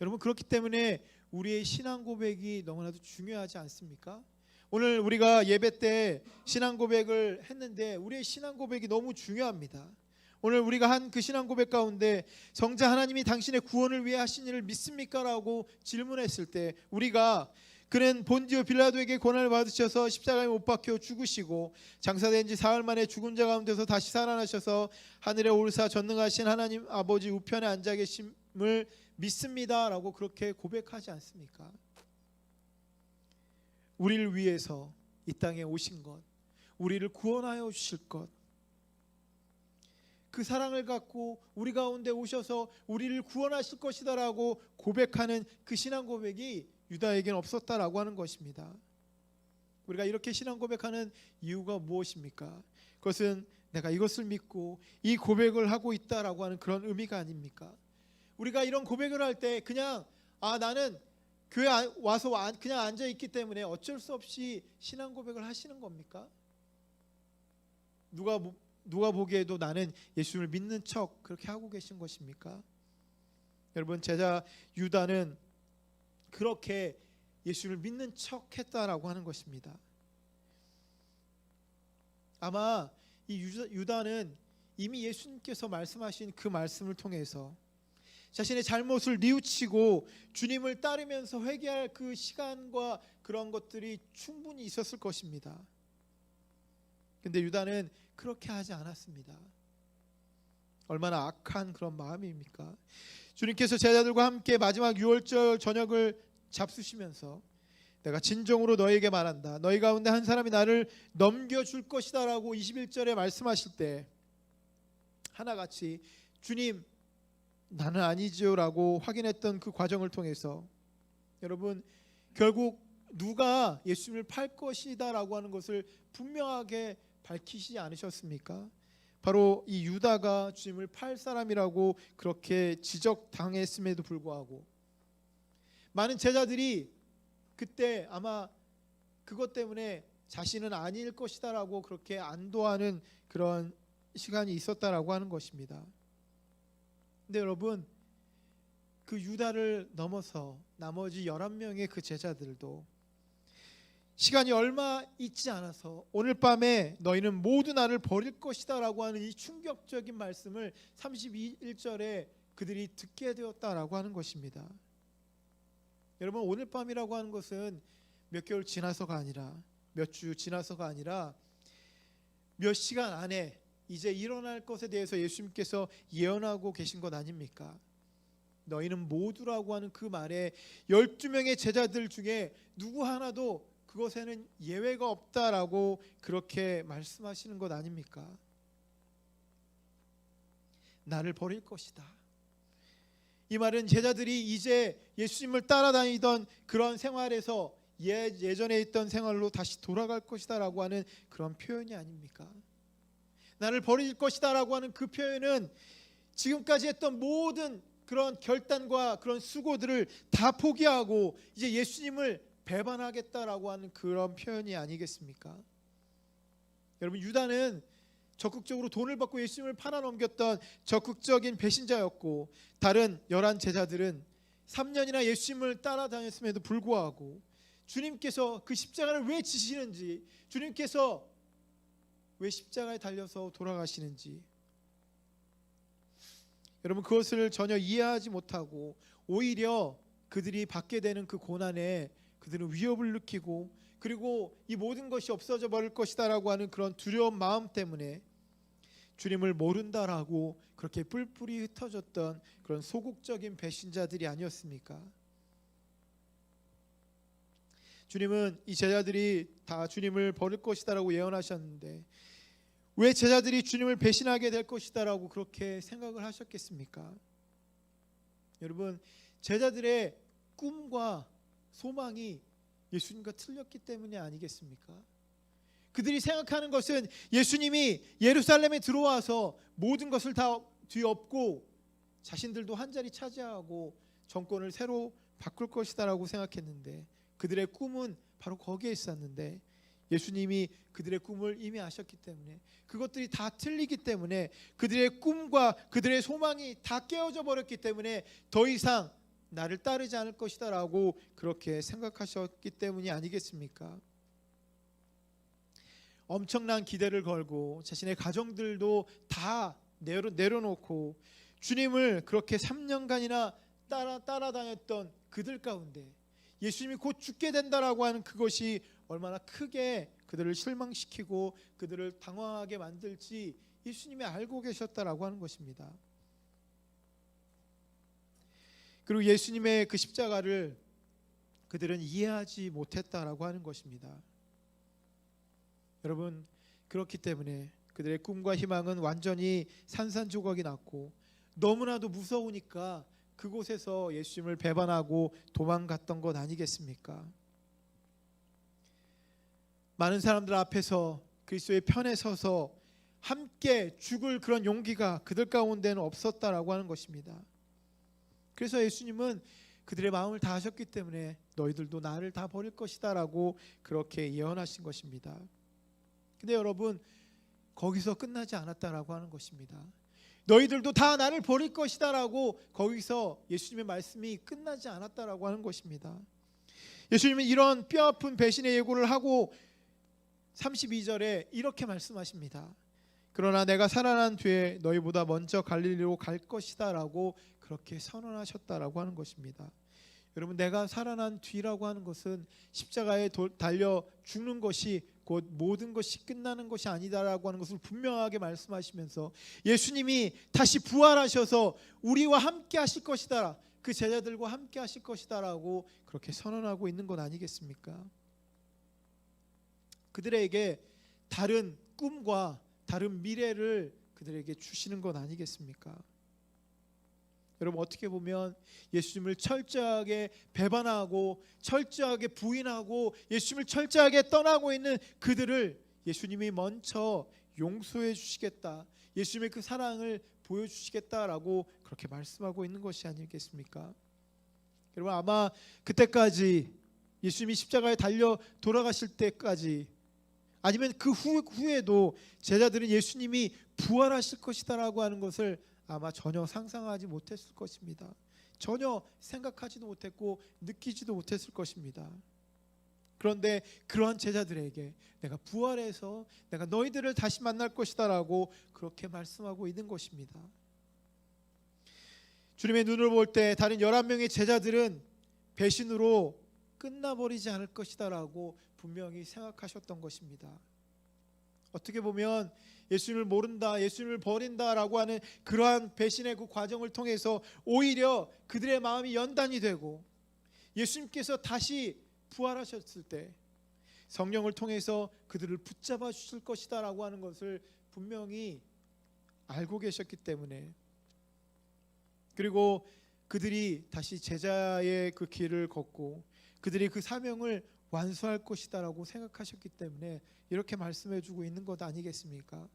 여러분 그렇기 때문에 우리의 신앙 고백이 너무나도 중요하지 않습니까? 오늘 우리가 예배 때 신앙 고백을 했는데 우리의 신앙 고백이 너무 중요합니다. 오늘 우리가 한 그 신앙 고백 가운데 성자 하나님이 당신의 구원을 위해 하신 일을 믿습니까? 라고 질문했을 때 우리가 그는 본디오 빌라도에게 고난을 받으셔서 십자가에 못 박혀 죽으시고 장사된 지 사흘 만에 죽은 자 가운데서 다시 살아나셔서 하늘에 오르사 전능하신 하나님 아버지 우편에 앉아 계심을 믿습니다 라고 그렇게 고백하지 않습니까? 우리를 위해서 이 땅에 오신 것, 우리를 구원하여 주실 것, 그 사랑을 갖고 우리 가운데 오셔서 우리를 구원하실 것이다라고 고백하는 그 신앙 고백이 유다에게는 없었다라고 하는 것입니다. 우리가 이렇게 신앙 고백하는 이유가 무엇입니까? 그것은 내가 이것을 믿고 이 고백을 하고 있다라고 하는 그런 의미가 아닙니까? 우리가 이런 고백을 할 때 그냥 나는 교회 와서 그냥 앉아 있기 때문에 어쩔 수 없이 신앙 고백을 하시는 겁니까? 누가 보기에도 나는 예수를 믿는 척 그렇게 하고 계신 것입니까? 여러분, 제자 유다는 그렇게 예수를 믿는 척 했다라고 하는 것입니다. 아마 이 유다는 이미 예수님께서 말씀하신 그 말씀을 통해서 자신의 잘못을 뉘우치고 주님을 따르면서 회개할 그 시간과 그런 것들이 충분히 있었을 것입니다. 근데 유다는 그렇게 하지 않았습니다. 얼마나 악한 그런 마음입니까? 주님께서 제자들과 함께 마지막 유월절 저녁을 잡수시면서 내가 진정으로 너에게 말한다, 너희 가운데 한 사람이 나를 넘겨줄 것이다 라고 21절에 말씀하실 때 하나같이 주님 나는 아니지요 라고 확인했던 그 과정을 통해서 여러분, 결국 누가 예수님을 팔 것이다 라고 하는 것을 분명하게 밝히시지 않으셨습니까? 바로 이 유다가 주님을 팔 사람이라고 그렇게 지적당했음에도 불구하고 많은 제자들이 그때 아마 그것 때문에 자신은 아닐 것이다 라고 그렇게 안도하는 그런 시간이 있었다라고 하는 것입니다. 근데 여러분, 그 유다를 넘어서 나머지 11명의 그 제자들도 시간이 얼마 있지 않아서 오늘 밤에 너희는 모두 나를 버릴 것이다 라고 하는 이 충격적인 말씀을 31절에 그들이 듣게 되었다라고 하는 것입니다. 여러분, 오늘 밤이라고 하는 것은 몇 개월 지나서가 아니라 몇 주 지나서가 아니라 몇 시간 안에 이제 일어날 것에 대해서 예수님께서 예언하고 계신 것 아닙니까? 너희는 모두라고 하는 그 말에 12명의 제자들 중에 누구 하나도 그것에는 예외가 없다라고 그렇게 말씀하시는 것 아닙니까? 나를 버릴 것이다. 이 말은 제자들이 이제 예수님을 따라다니던 그런 생활에서 예전에 있던 생활로 다시 돌아갈 것이다 라고 하는 그런 표현이 아닙니까? 나를 버릴 것이다 라고 하는 그 표현은 지금까지 했던 모든 그런 결단과 그런 수고들을 다 포기하고 이제 예수님을 배반하겠다라고 하는 그런 표현이 아니겠습니까? 여러분, 유다는 적극적으로 돈을 받고 예수님을 팔아넘겼던 적극적인 배신자였고, 다른 11 제자들은 3년이나 예수님을 따라다녔음에도 불구하고 주님께서 그 십자가를 왜 지시는지, 주님께서 왜 십자가에 달려서 돌아가시는지 여러분, 그것을 전혀 이해하지 못하고 오히려 그들이 받게 되는 그 고난에 그들은 위협을 느끼고, 그리고 이 모든 것이 없어져 버릴 것이다라고 하는 그런 두려운 마음 때문에 주님을 모른다라고 그렇게 뿔뿔이 흩어졌던 그런 소극적인 배신자들이 아니었습니까? 주님은 이 제자들이 다 주님을 버릴 것이다라고 예언하셨는데 왜 제자들이 주님을 배신하게 될 것이다라고 그렇게 생각을 하셨겠습니까? 여러분, 제자들의 꿈과 소망이 예수님과 틀렸기 때문이 아니겠습니까? 그들이 생각하는 것은 예수님이 예루살렘에 들어와서 모든 것을 다 뒤엎고 자신들도 한 자리 차지하고 정권을 새로 바꿀 것이다라고 생각했는데, 그들의 꿈은 바로 거기에 있었는데 예수님이 그들의 꿈을 이미 아셨기 때문에, 그것들이 다 틀리기 때문에, 그들의 꿈과 그들의 소망이 다 깨어져 버렸기 때문에 더 이상 나를 따르지 않을 것이다 라고 그렇게 생각하셨기 때문이 아니겠습니까? 엄청난 기대를 걸고 자신의 가정들도 다 내려놓고 주님을 그렇게 3년간이나 따라다녔던 그들 가운데 예수님이 곧 죽게 된다라고 하는 그것이 얼마나 크게 그들을 실망시키고 그들을 당황하게 만들지 예수님이 알고 계셨다라고 하는 것입니다. 그리고 예수님의 그 십자가를 그들은 이해하지 못했다라고 하는 것입니다. 여러분, 그렇기 때문에 그들의 꿈과 희망은 완전히 산산조각이 났고 너무나도 무서우니까 그곳에서 예수님을 배반하고 도망갔던 것 아니겠습니까? 많은 사람들 앞에서 그리스도의 편에 서서 함께 죽을 그런 용기가 그들 가운데는 없었다라고 하는 것입니다. 그래서 예수님은 그들의 마음을 다 하셨기 때문에 너희들도 나를 다 버릴 것이다 라고 그렇게 예언하신 것입니다. 근데 여러분, 거기서 끝나지 않았다라고 하는 것입니다. 너희들도 다 나를 버릴 것이다 라고 거기서 예수님의 말씀이 끝나지 않았다라고 하는 것입니다. 예수님은 이런 뼈아픈 배신의 예고를 하고 32절에 이렇게 말씀하십니다. 그러나 내가 살아난 뒤에 너희보다 먼저 갈릴리로 갈 것이다 라고 그렇게 선언하셨다라고 하는 것입니다. 여러분, 내가 살아난 뒤라고 하는 것은 십자가에 달려 죽는 것이 곧 모든 것이 끝나는 것이 아니다라고 하는 것을 분명하게 말씀하시면서 예수님이 다시 부활하셔서 우리와 함께 하실 것이다, 그 제자들과 함께 하실 것이다 라고 그렇게 선언하고 있는 것 아니겠습니까? 그들에게 다른 꿈과 다른 미래를 그들에게 주시는 것 아니겠습니까? 여러분, 어떻게 보면 예수님을 철저하게 배반하고 철저하게 부인하고 예수님을 철저하게 떠나고 있는 그들을 예수님이 먼저 용서해 주시겠다, 예수님의 그 사랑을 보여주시겠다라고 그렇게 말씀하고 있는 것이 아니겠습니까? 여러분, 아마 그때까지 예수님이 십자가에 달려 돌아가실 때까지 아니면 그 후에도 제자들은 예수님이 부활하실 것이다라고 하는 것을 아마 전혀 상상하지 못했을 것입니다. 전혀 생각하지도 못했고 느끼지도 못했을 것입니다. 그런데 그러한 제자들에게 내가 부활해서 내가 너희들을 다시 만날 것이다라고 그렇게 말씀하고 있는 것입니다. 주님의 눈을 볼 때 다른 11명의 제자들은 배신으로 끝나버리지 않을 것이다라고 분명히 생각하셨던 것입니다. 어떻게 보면 예수님을 모른다, 예수님을 버린다라고 하는 그러한 배신의 그 과정을 통해서 오히려 그들의 마음이 연단이 되고 예수님께서 다시 부활하셨을 때 성령을 통해서 그들을 붙잡아 주실 것이다라고 하는 것을 분명히 알고 계셨기 때문에, 그리고 그들이 다시 제자의 그 길을 걷고 그들이 그 사명을 완수할 것이다라고 생각하셨기 때문에 이렇게 말씀해주고 있는 것 아니겠습니까?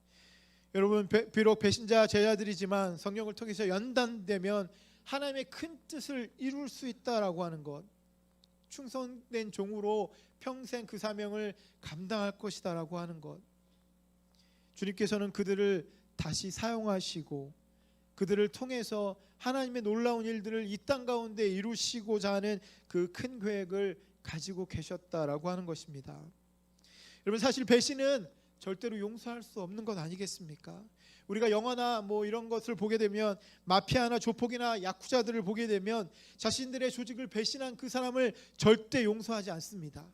여러분, 비록 배신자 제자들이지만 성령을 통해서 연단되면 하나님의 큰 뜻을 이룰 수 있다라고 하는 것, 충성된 종으로 평생 그 사명을 감당할 것이다라고 하는 것, 주님께서는 그들을 다시 사용하시고 그들을 통해서 하나님의 놀라운 일들을 이 땅 가운데 이루시고자 하는 그 큰 계획을 가지고 계셨다라고 하는 것입니다. 여러분, 사실 배신은 절대로 용서할 수 없는 것 아니겠습니까? 우리가 영화나 뭐 이런 것을 보게 되면 마피아나 조폭이나 야쿠자들을 보게 되면 자신들의 조직을 배신한 그 사람을 절대 용서하지 않습니다.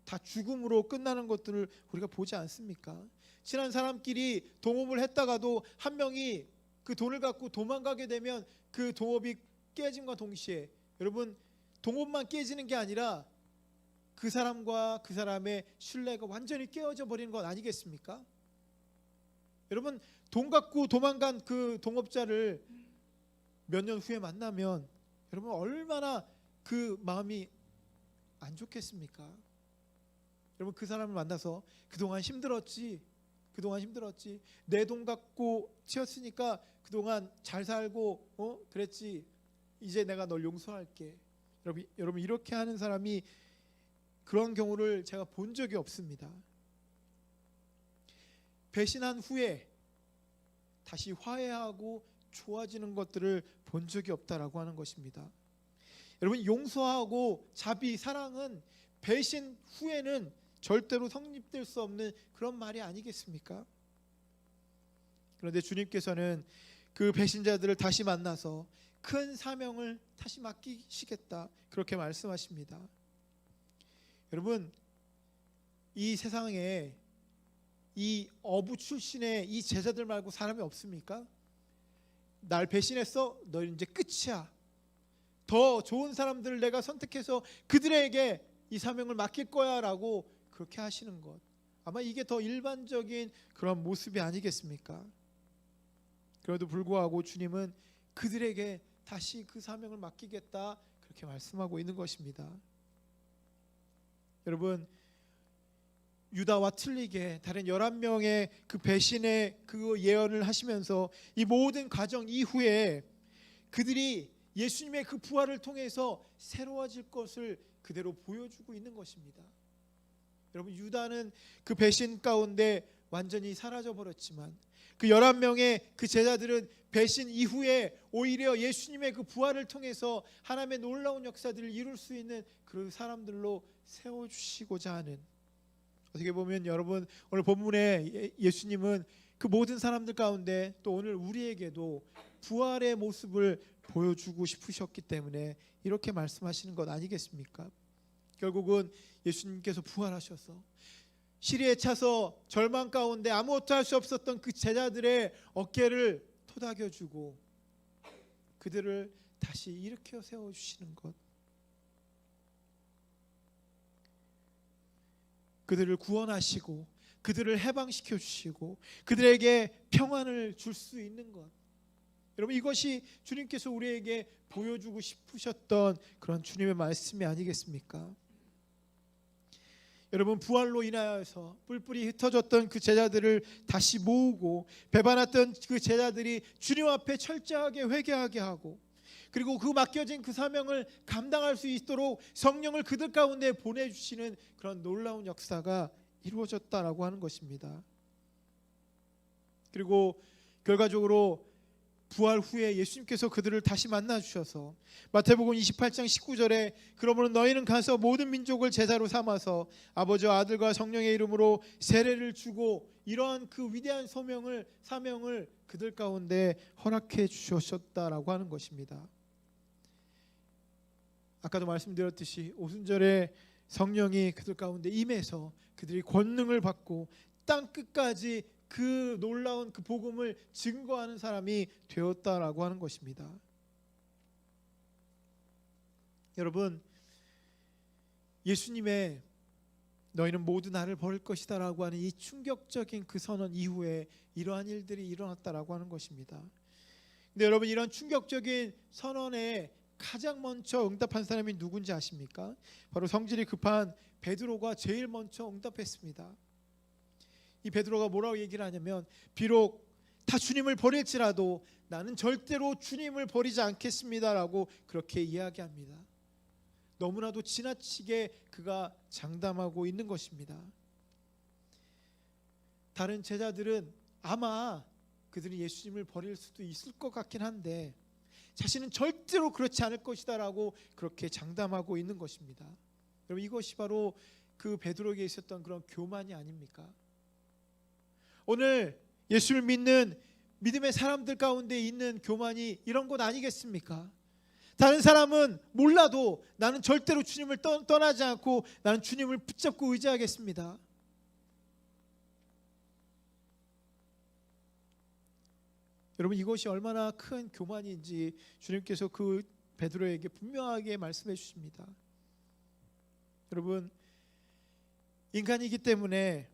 다 죽음으로 끝나는 것들을 우리가 보지 않습니까? 친한 사람끼리 동업을 했다가도 한 명이 그 돈을 갖고 도망가게 되면 그 동업이 깨짐과 동시에, 여러분, 동업만 깨지는 게 아니라 그 사람과 그 사람의 신뢰가 완전히 깨어져 버리는 것 아니겠습니까? 여러분, 돈 갖고 도망간 그 동업자를 몇 년 후에 만나면 여러분 얼마나 그 마음이 안 좋겠습니까? 여러분, 그 사람을 만나서 그동안 힘들었지, 내 돈 갖고 치웠으니까 그동안 잘 살고 그랬지, 이제 내가 널 용서할게. 여러분, 이렇게 하는 사람이, 그런 경우를 제가 본 적이 없습니다. 배신한 후에 다시 화해하고 좋아지는 것들을 본 적이 없다라고 하는 것입니다. 여러분, 용서하고 자비, 사랑은 배신 후에는 절대로 성립될 수 없는 그런 말이 아니겠습니까? 그런데 주님께서는 그 배신자들을 다시 만나서 큰 사명을 다시 맡기시겠다, 그렇게 말씀하십니다. 여러분, 이 세상에 이 어부 출신의 이 제자들 말고 사람이 없습니까? 날 배신했어? 너 이제 끝이야. 더 좋은 사람들을 내가 선택해서 그들에게 이 사명을 맡길 거야 라고 그렇게 하시는 것, 아마 이게 더 일반적인 그런 모습이 아니겠습니까? 그래도 불구하고 주님은 그들에게 다시 그 사명을 맡기겠다 그렇게 말씀하고 있는 것입니다. 여러분, 유다와 틀리게 다른 11명의 그 배신의 그 예언을 하시면서 이 모든 과정 이후에 그들이 예수님의 그 부활을 통해서 새로워질 것을 그대로 보여주고 있는 것입니다. 여러분, 유다는 그 배신 가운데 완전히 사라져 버렸지만 그 11명의 그 제자들은 배신 이후에 오히려 예수님의 그 부활을 통해서 하나님의 놀라운 역사들을 이룰 수 있는 그 사람들로 세워주시고자 하는, 어떻게 보면 여러분 오늘 본문에 예수님은 그 모든 사람들 가운데 또 오늘 우리에게도 부활의 모습을 보여주고 싶으셨기 때문에 이렇게 말씀하시는 것 아니겠습니까? 결국은 예수님께서 부활하셔서 시리에 차서 절망 가운데 아무것도 할 수 없었던 그 제자들의 어깨를 토닥여주고 그들을 다시 일으켜 세워주시는 것, 그들을 구원하시고 그들을 해방시켜 주시고 그들에게 평안을 줄 수 있는 것, 여러분 이것이 주님께서 우리에게 보여주고 싶으셨던 그런 주님의 말씀이 아니겠습니까? 여러분, 부활로 인하여서 뿔뿔이 흩어졌던 그 제자들을 다시 모으고 배반했던 그 제자들이 주님 앞에 철저하게 회개하게 하고, 그리고 그 맡겨진 그 사명을 감당할 수 있도록 성령을 그들 가운데 보내주시는 그런 놀라운 역사가 이루어졌다라고 하는 것입니다. 그리고 결과적으로 부활 후에 예수님께서 그들을 다시 만나 주셔서 마태복음 28장 19절에 그러므로 너희는 가서 모든 민족을 제자로 삼아서 아버지와 아들과 성령의 이름으로 세례를 주고, 이러한 그 위대한 사명을 그들 가운데 허락해 주셨다라고 하는 것입니다. 아까도 말씀드렸듯이 오순절에 성령이 그들 가운데 임해서 그들이 권능을 받고 땅 끝까지 그 놀라운 그 복음을 증거하는 사람이 되었다라고 하는 것입니다. 여러분, 예수님의 너희는 모두 나를 버릴 것이다라고 하는 이 충격적인 그 선언 이후에 이러한 일들이 일어났다라고 하는 것입니다. 근데 여러분, 이런 충격적인 선언에 가장 먼저 응답한 사람이 누군지 아십니까? 바로 성질이 급한 베드로가 제일 먼저 응답했습니다. 이 베드로가 뭐라고 얘기를 하냐면, 비록 다 주님을 버릴지라도 나는 절대로 주님을 버리지 않겠습니다라고 그렇게 이야기합니다. 너무나도 지나치게 그가 장담하고 있는 것입니다. 다른 제자들은 아마 그들이 예수님을 버릴 수도 있을 것 같긴 한데 자신은 절대로 그렇지 않을 것이다라고 그렇게 장담하고 있는 것입니다. 여러분, 이것이 바로 그 베드로에게 있었던 그런 교만이 아닙니까? 오늘 예수를 믿는 믿음의 사람들 가운데 있는 교만이 이런 것 아니겠습니까? 다른 사람은 몰라도 나는 절대로 주님을 떠나지 않고 나는 주님을 붙잡고 의지하겠습니다. 여러분, 이것이 얼마나 큰 교만인지 주님께서 그 베드로에게 분명하게 말씀해 주십니다. 여러분, 인간이기 때문에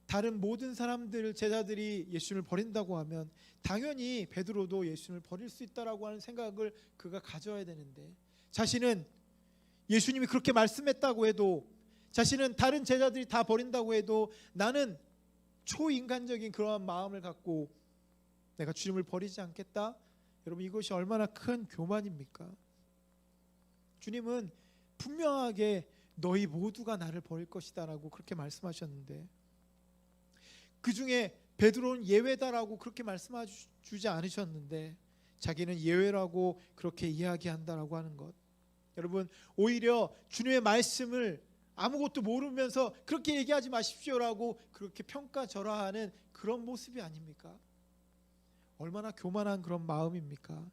다른 모든 사람들, 제자들이 예수님을 버린다고 하면 당연히 베드로도 예수님을 버릴 수 있다라고 하는 생각을 그가 가져야 되는데, 자신은 예수님이 그렇게 말씀했다고 해도, 자신은 다른 제자들이 다 버린다고 해도 나는 초인간적인 그러한 마음을 갖고 내가 주님을 버리지 않겠다. 여러분, 이것이 얼마나 큰 교만입니까? 주님은 분명하게 너희 모두가 나를 버릴 것이다 라고 그렇게 말씀하셨는데, 그 중에 베드로는 예외다라고 그렇게 말씀해주지 않으셨는데 자기는 예외라고 그렇게 이야기한다라고 하는 것, 여러분, 오히려 주님의 말씀을 아무것도 모르면서 그렇게 얘기하지 마십시오라고 그렇게 평가절하하는 그런 모습이 아닙니까? 얼마나 교만한 그런 마음입니까?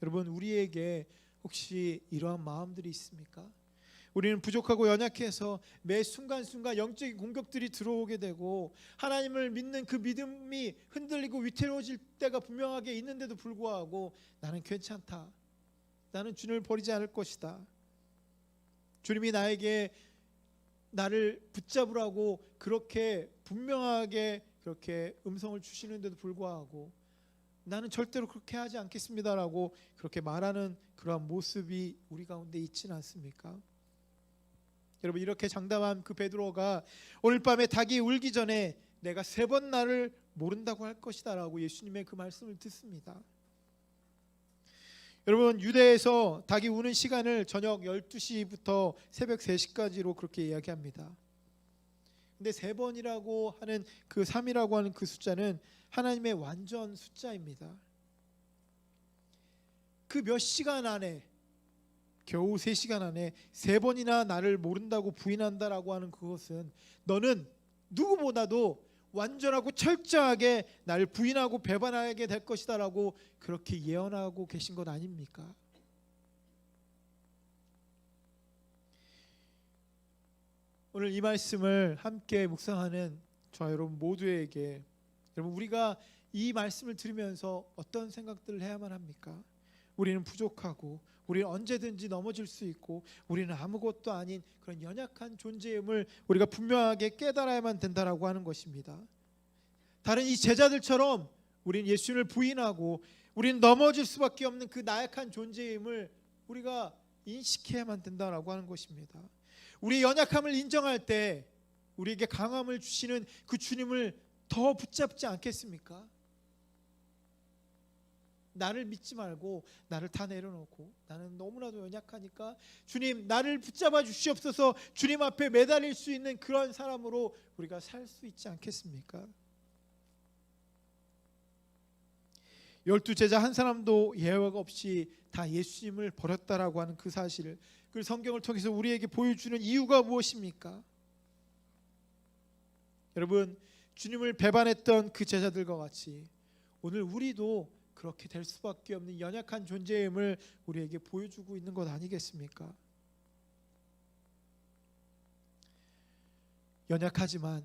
여러분, 우리에게 혹시 이러한 마음들이 있습니까? 우리는 부족하고 연약해서 매 순간순간 영적인 공격들이 들어오게 되고 하나님을 믿는 그 믿음이 흔들리고 위태로워질 때가 분명하게 있는데도 불구하고 나는 괜찮다, 나는 주님을 버리지 않을 것이다. 주님이 나에게 나를 붙잡으라고 그렇게 분명하게 그렇게 음성을 주시는데도 불구하고 나는 절대로 그렇게 하지 않겠습니다라고 그렇게 말하는 그러한 모습이 우리 가운데 있지는 않습니까? 여러분, 이렇게 장담한 그 베드로가 오늘 밤에 닭이 울기 전에 내가 3번 나를 모른다고 할 것이다 라고 예수님의 그 말씀을 듣습니다. 여러분, 유대에서 닭이 우는 시간을 저녁 12시부터 새벽 3시까지로 그렇게 이야기합니다. 근데 3번이라고 하는 그 3이라고 하는 그 숫자는 하나님의 완전 숫자입니다. 그 몇 시간 안에, 겨우 3시간 안에 3번이나 나를 모른다고 부인한다라고 하는 그것은 너는 누구보다도 완전하고 철저하게 나를 부인하고 배반하게 될 것이다 라고 그렇게 예언하고 계신 것 아닙니까? 오늘 이 말씀을 함께 묵상하는 저와 여러분 모두에게, 여러분, 우리가 이 말씀을 들으면서 어떤 생각들을 해야만 합니까? 우리는 부족하고 우리는 언제든지 넘어질 수 있고 우리는 아무것도 아닌 그런 연약한 존재임을 우리가 분명하게 깨달아야만 된다라고 하는 것입니다. 다른 이 제자들처럼 우리는 예수님을 부인하고 우리는 넘어질 수밖에 없는 그 나약한 존재임을 우리가 인식해야만 된다라고 하는 것입니다. 우리의 연약함을 인정할 때 우리에게 강함을 주시는 그 주님을 더 붙잡지 않겠습니까? 나를 믿지 말고 나를 다 내려놓고 나는 너무나도 연약하니까 주님 나를 붙잡아 주시옵소서, 주님 앞에 매달릴 수 있는 그런 사람으로 우리가 살 수 있지 않겠습니까? 12제자 한 사람도 예외가 없이 다 예수님을 버렸다라고 하는 그 사실을, 그 성경을 통해서 우리에게 보여주는 이유가 무엇입니까? 여러분, 주님을 배반했던 그 제자들과 같이 오늘 우리도 그렇게 될 수밖에 없는 연약한 존재임을 우리에게 보여주고 있는 것 아니겠습니까? 연약하지만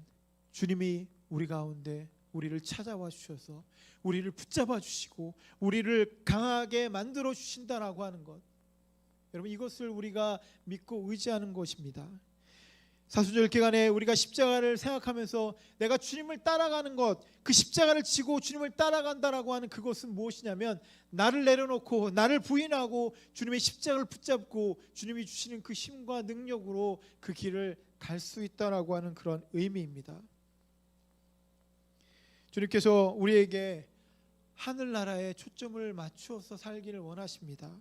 주님이 우리 가운데 우리를 찾아와 주셔서 우리를 붙잡아 주시고 우리를 강하게 만들어 주신다라고 하는 것, 여러분, 이것을 우리가 믿고 의지하는 것입니다. 사순절 기간에 우리가 십자가를 생각하면서 내가 주님을 따라가는 것, 그 십자가를 지고 주님을 따라간다라고 하는 그것은 무엇이냐면 나를 내려놓고 나를 부인하고 주님의 십자가를 붙잡고 주님이 주시는 그 힘과 능력으로 그 길을 갈 수 있다라고 하는 그런 의미입니다. 주님께서 우리에게 하늘나라에 초점을 맞추어서 살기를 원하십니다.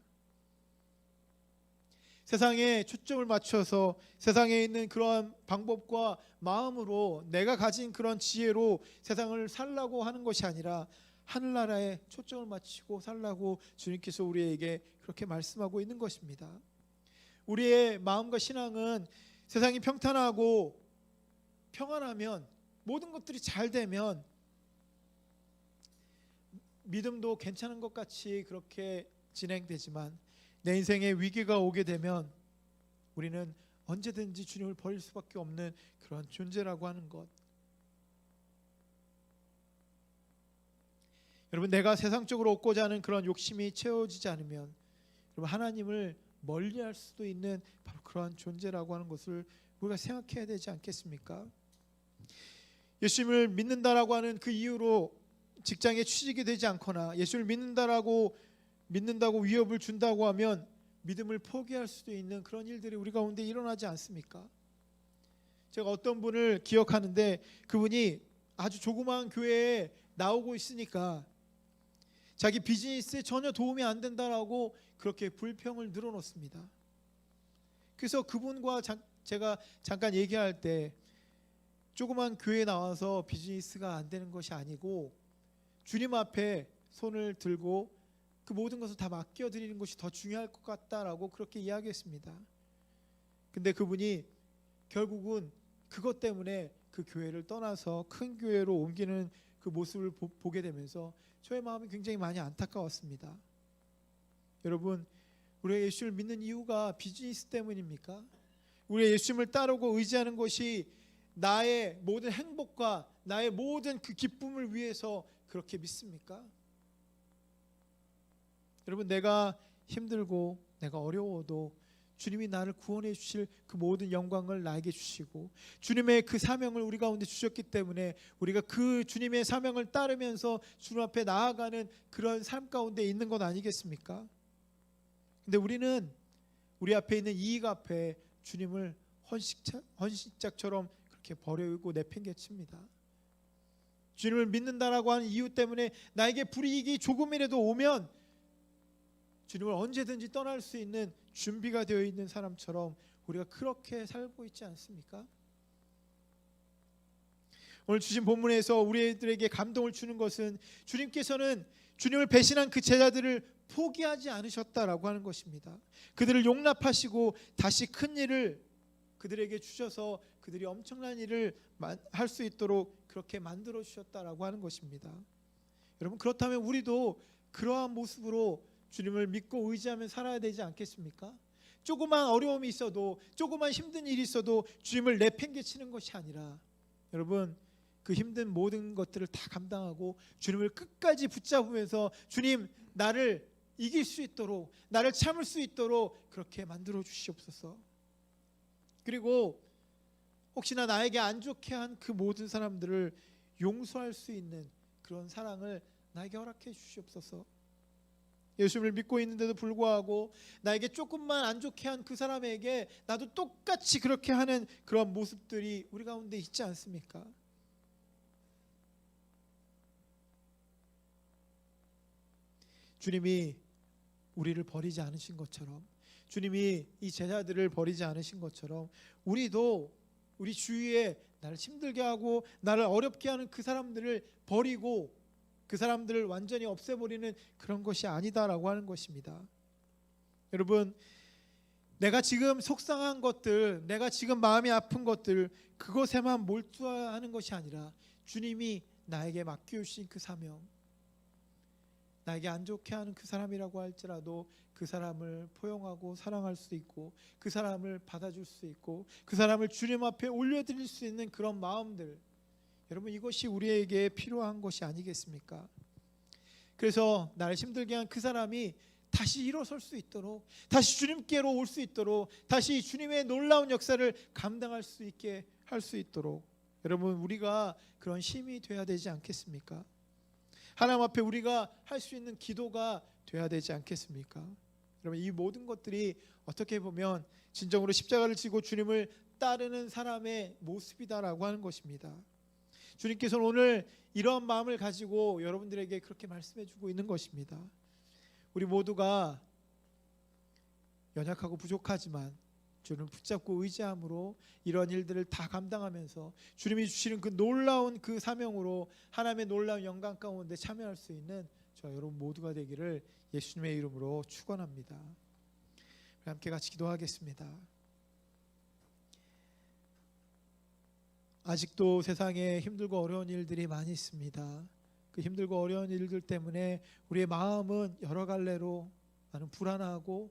세상에 초점을 맞춰서 세상에 있는 그러한 방법과 마음으로 내가 가진 그런 지혜로 세상을 살라고 하는 것이 아니라 하늘나라에 초점을 맞추고 살라고 주님께서 우리에게 그렇게 말씀하고 있는 것입니다. 우리의 마음과 신앙은 세상이 평탄하고 평안하면, 모든 것들이 잘 되면 믿음도 괜찮은 것 같이 그렇게 진행되지만 내 인생에 위기가 오게 되면 우리는 언제든지 주님을 버릴 수밖에 없는 그런 존재라고 하는 것. 여러분, 내가 세상적으로 얻고자 하는 그런 욕심이 채워지지 않으면 여러분, 하나님을 멀리할 수도 있는 바로 그러한 존재라고 하는 것을 우리가 생각해야 되지 않겠습니까? 예수님을 믿는다라고 하는 그 이유로 직장에 취직이 되지 않거나 예수를 믿는다고 위협을 준다고 하면 믿음을 포기할 수도 있는 그런 일들이 우리 가운데 일어나지 않습니까? 제가 어떤 분을 기억하는데 그분이 아주 조그마한 교회에 나오고 있으니까 자기 비즈니스에 전혀 도움이 안 된다라고 그렇게 불평을 늘어놓습니다. 그래서 그분과 제가 잠깐 얘기할 때 조그만 교회에 나와서 비즈니스가 안 되는 것이 아니고 주님 앞에 손을 들고 그 모든 것을 다 맡겨드리는 것이 더 중요할 것 같다라고 그렇게 이야기했습니다. 근데 그분이 결국은 그것 때문에 그 교회를 떠나서 큰 교회로 옮기는 그 모습을 보게 되면서 저의 마음이 굉장히 많이 안타까웠습니다. 여러분, 우리가 예수를 믿는 이유가 비즈니스 때문입니까? 우리가 예수님을 따르고 의지하는 것이 나의 모든 행복과 나의 모든 그 기쁨을 위해서 그렇게 믿습니까? 여러분, 내가 힘들고 내가 어려워도 주님이 나를 구원해 주실 그 모든 영광을 나에게 주시고 주님의 그 사명을 우리 가운데 주셨기 때문에 우리가 그 주님의 사명을 따르면서 주님 앞에 나아가는 그런 삶 가운데 있는 것 아니겠습니까? 근데 우리는 우리 앞에 있는 이익 앞에 주님을 헌신짝처럼 그렇게 버리고 내팽개칩니다. 주님을 믿는다라고 하는 이유 때문에 나에게 불이익이 조금이라도 오면 주님을 언제든지 떠날 수 있는 준비가 되어 있는 사람처럼 우리가 그렇게 살고 있지 않습니까? 오늘 주신 본문에서 우리들에게 감동을 주는 것은 주님께서는 주님을 배신한 그 제자들을 포기하지 않으셨다라고 하는 것입니다. 그들을 용납하시고 다시 큰 일을 그들에게 주셔서 그들이 엄청난 일을 할 수 있도록 그렇게 만들어 주셨다라고 하는 것입니다. 여러분, 그렇다면 우리도 그러한 모습으로 주님을 믿고 의지하며 살아야 되지 않겠습니까? 조그만 어려움이 있어도, 조그만 힘든 일이 있어도 주님을 내팽개치는 것이 아니라, 여러분, 그 힘든 모든 것들을 다 감당하고 주님을 끝까지 붙잡으면서 주님, 나를 이길 수 있도록, 나를 참을 수 있도록 그렇게 만들어 주시옵소서. 그리고 혹시나 나에게 안 좋게 한 그 모든 사람들을 용서할 수 있는 그런 사랑을 나에게 허락해 주시옵소서. 예수님을 믿고 있는데도 불구하고 나에게 조금만 안 좋게 한 그 사람에게 나도 똑같이 그렇게 하는 그런 모습들이 우리 가운데 있지 않습니까? 주님이 우리를 버리지 않으신 것처럼, 주님이 이 제자들을 버리지 않으신 것처럼 우리도 우리 주위에 나를 힘들게 하고 나를 어렵게 하는 그 사람들을 버리고 그 사람들을 완전히 없애버리는 그런 것이 아니다라고 하는 것입니다. 여러분, 내가 지금 속상한 것들, 내가 지금 마음이 아픈 것들, 그것에만 몰두하는 것이 아니라 주님이 나에게 맡겨주신 그 사명, 나에게 안 좋게 하는 그 사람이라고 할지라도 그 사람을 포용하고 사랑할 수 있고, 그 사람을 받아줄 수 있고, 그 사람을 주님 앞에 올려드릴 수 있는 그런 마음들, 여러분, 이것이 우리에게 필요한 것이 아니겠습니까? 그래서 나를 힘들게 한 그 사람이 다시 일어설 수 있도록, 다시 주님께로 올 수 있도록, 다시 주님의 놀라운 역사를 감당할 수 있게 할 수 있도록, 여러분, 우리가 그런 힘이 돼야 되지 않겠습니까? 하나님 앞에 우리가 할 수 있는 기도가 돼야 되지 않겠습니까? 여러분, 이 모든 것들이 어떻게 보면 진정으로 십자가를 지고 주님을 따르는 사람의 모습이다라고 하는 것입니다. 주님께서는 오늘 이러한 마음을 가지고 여러분들에게 그렇게 말씀해 주고 있는 것입니다. 우리 모두가 연약하고 부족하지만 주님을 붙잡고 의지함으로 이러한 일들을 다 감당하면서 주님이 주시는 그 놀라운 그 사명으로 하나님의 놀라운 영광 가운데 참여할 수 있는 저 여러분 모두가 되기를 예수님의 이름으로 축원합니다. 우리 함께 같이 기도하겠습니다. 아직도 세상에 힘들고 어려운 일들이 많이 있습니다. 그 힘들고 어려운 일들 때문에 우리의 마음은 여러 갈래로 많은 불안하고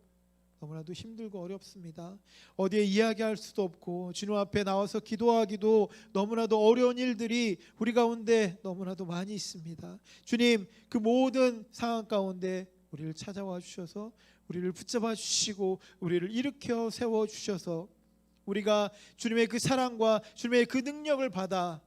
너무나도 힘들고 어렵습니다. 어디에 이야기할 수도 없고 주님 앞에 나와서 기도하기도 너무나도 어려운 일들이 우리 가운데 너무나도 많이 있습니다. 주님, 그 모든 상황 가운데 우리를 찾아와 주셔서 우리를 붙잡아 주시고 우리를 일으켜 세워 주셔서 우리가 주님의 그 사랑과 주님의 그 능력을 받아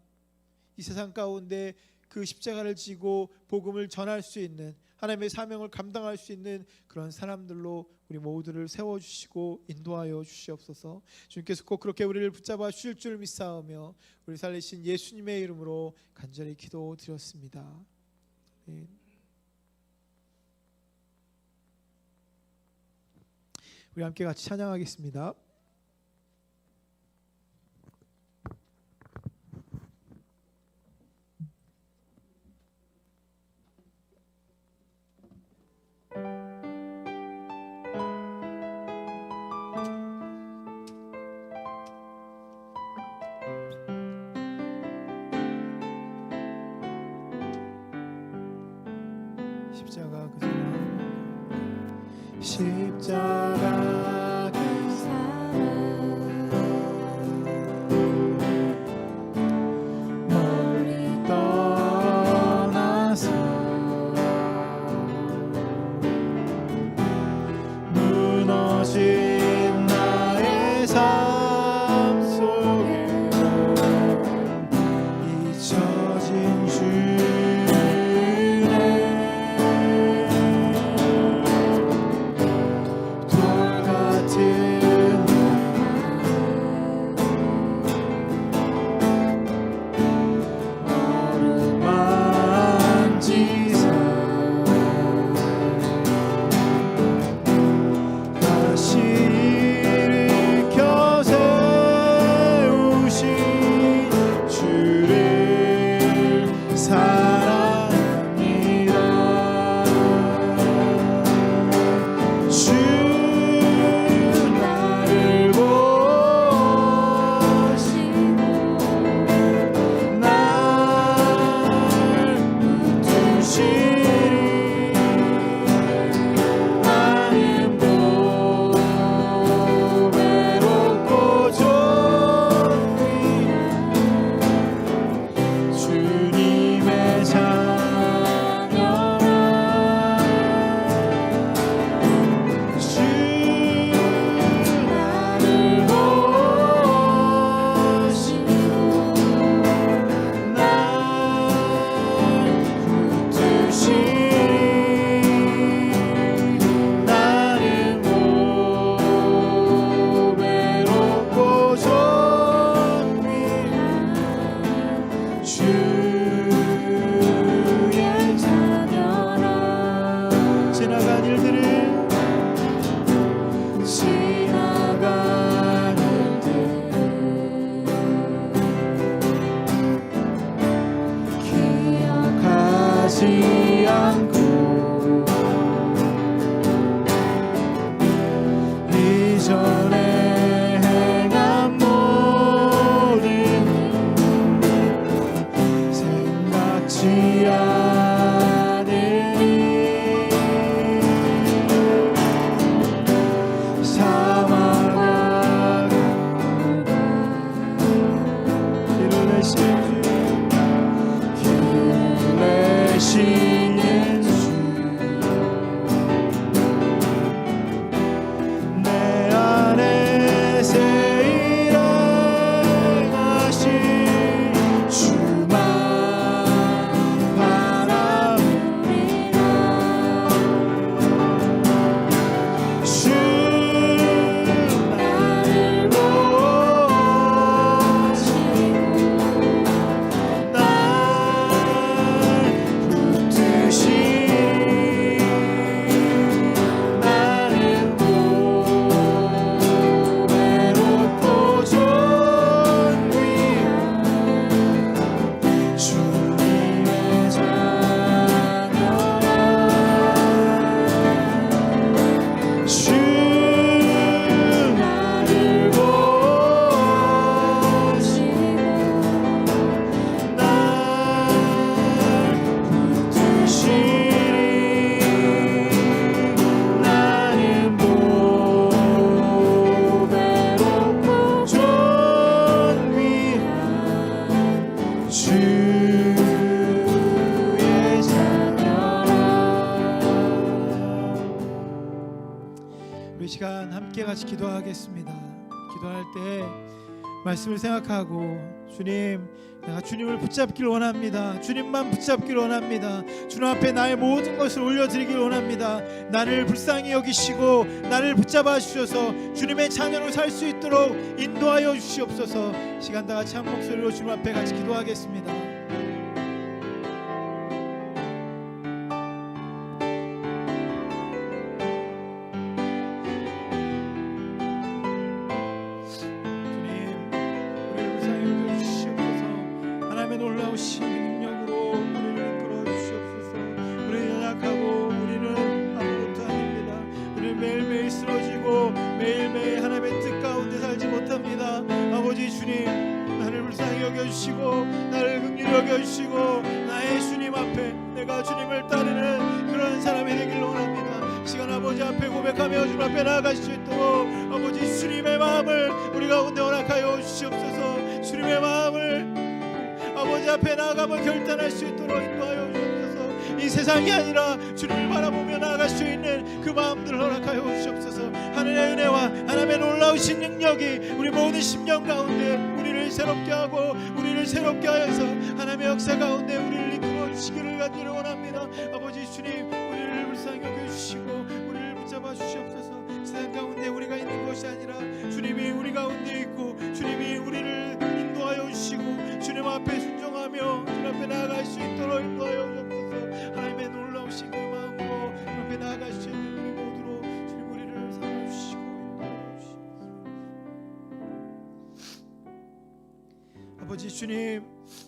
이 세상 가운데 그 십자가를 지고 복음을 전할 수 있는, 하나님의 사명을 감당할 수 있는 그런 사람들로 우리 모두를 세워주시고 인도하여 주시옵소서. 주님께서 꼭 그렇게 우리를 붙잡아 주실 줄 믿사오며 우리 살리신 예수님의 이름으로 간절히 기도드렸습니다. 우리 함께 같이 찬양하겠습니다. 십자가 그 사랑, 십자가 그 사랑, 멀리 떠나서 주의 자녀라 지나간 일들을 지나간 일들을 기억하지 않고 이전에 행한 모든 생각지 않으니 사망과 길을 내시는 주 내 안에 새 일행하신 주만 바라보리라 주 나를 보시고 날 붙드시 나는 외롭고 존귀한 주님의 자녀라 주 나를 보시고 날 붙드시니 나는 외롭고 존귀한 주의 자녀라. 우리 시간 함께 같이 기도하겠습니다. 기도할 때 말씀을 생각하고 주님, 내가 주님을 붙잡기를 원합니다. 주님만 붙잡기를 원합니다. 주님 앞에 나의 모든 것을 올려드리길 원합니다. 나를 불쌍히 여기시고 나를 붙잡아 주셔서 주님의 자녀로 살 수 있도록 인도하여 주시옵소서. 시간 다 같이 한 목소리로 주님 앞에 같이 기도하겠습니다. 놀라우신 능력으로 우리를 이끌어 주시옵소서. 우리는 연약하고 우리는 아무것도 아닙니다. 우리는 매일매일 쓰러지고 매일매일 하나님의 뜻 가운데 살지 못합니다. 아버지 주님, 나를 불쌍히 여겨주시고 나를 긍휼히 여겨주시고 나의 주님 앞에 내가 주님을 따르는 그런 사람이 되길 원합니다. 시간 아버지 앞에 고백하며 주님 앞에 나아가실 수 있도록 아버지 주님의 마음을 우리 가운데 허락하여 주시옵소서. 주님의 마음을 아버지 앞에 나아가며 결단할 수 있도록 인도하여 주옵소서. 이 세상이 아니라 주님을 바라보며 나아갈 수 있는 그 마음들을 허락하여 주옵소서. 하늘의 은혜와 하나님의 놀라우신 능력이 우리 모든 심령 가운데 우리를 새롭게 하고 우리를 새롭게 하여서 하나님의 역사 가운데 우리를 이끌어 주시기를 간절히 원합니다. 아버지 주님, 우리를 불쌍히 여겨주시고 우리를 붙잡아 주시옵소서. 세상 가운데 우리가 있는 것이 아니라 주님이 우리 가운데 있고 주님이 우리를 인도하여 주시고 주님 앞에 순종하며 주님 앞에 나아갈 수 있도록 인도하여 주옵소서. 하나님의 놀라우신 그 마음으로 주님 앞에 나아갈 수 있는 우리 모두로 주님 우리를 살아주시고 인도하여 주시옵소서. 아버지 주님,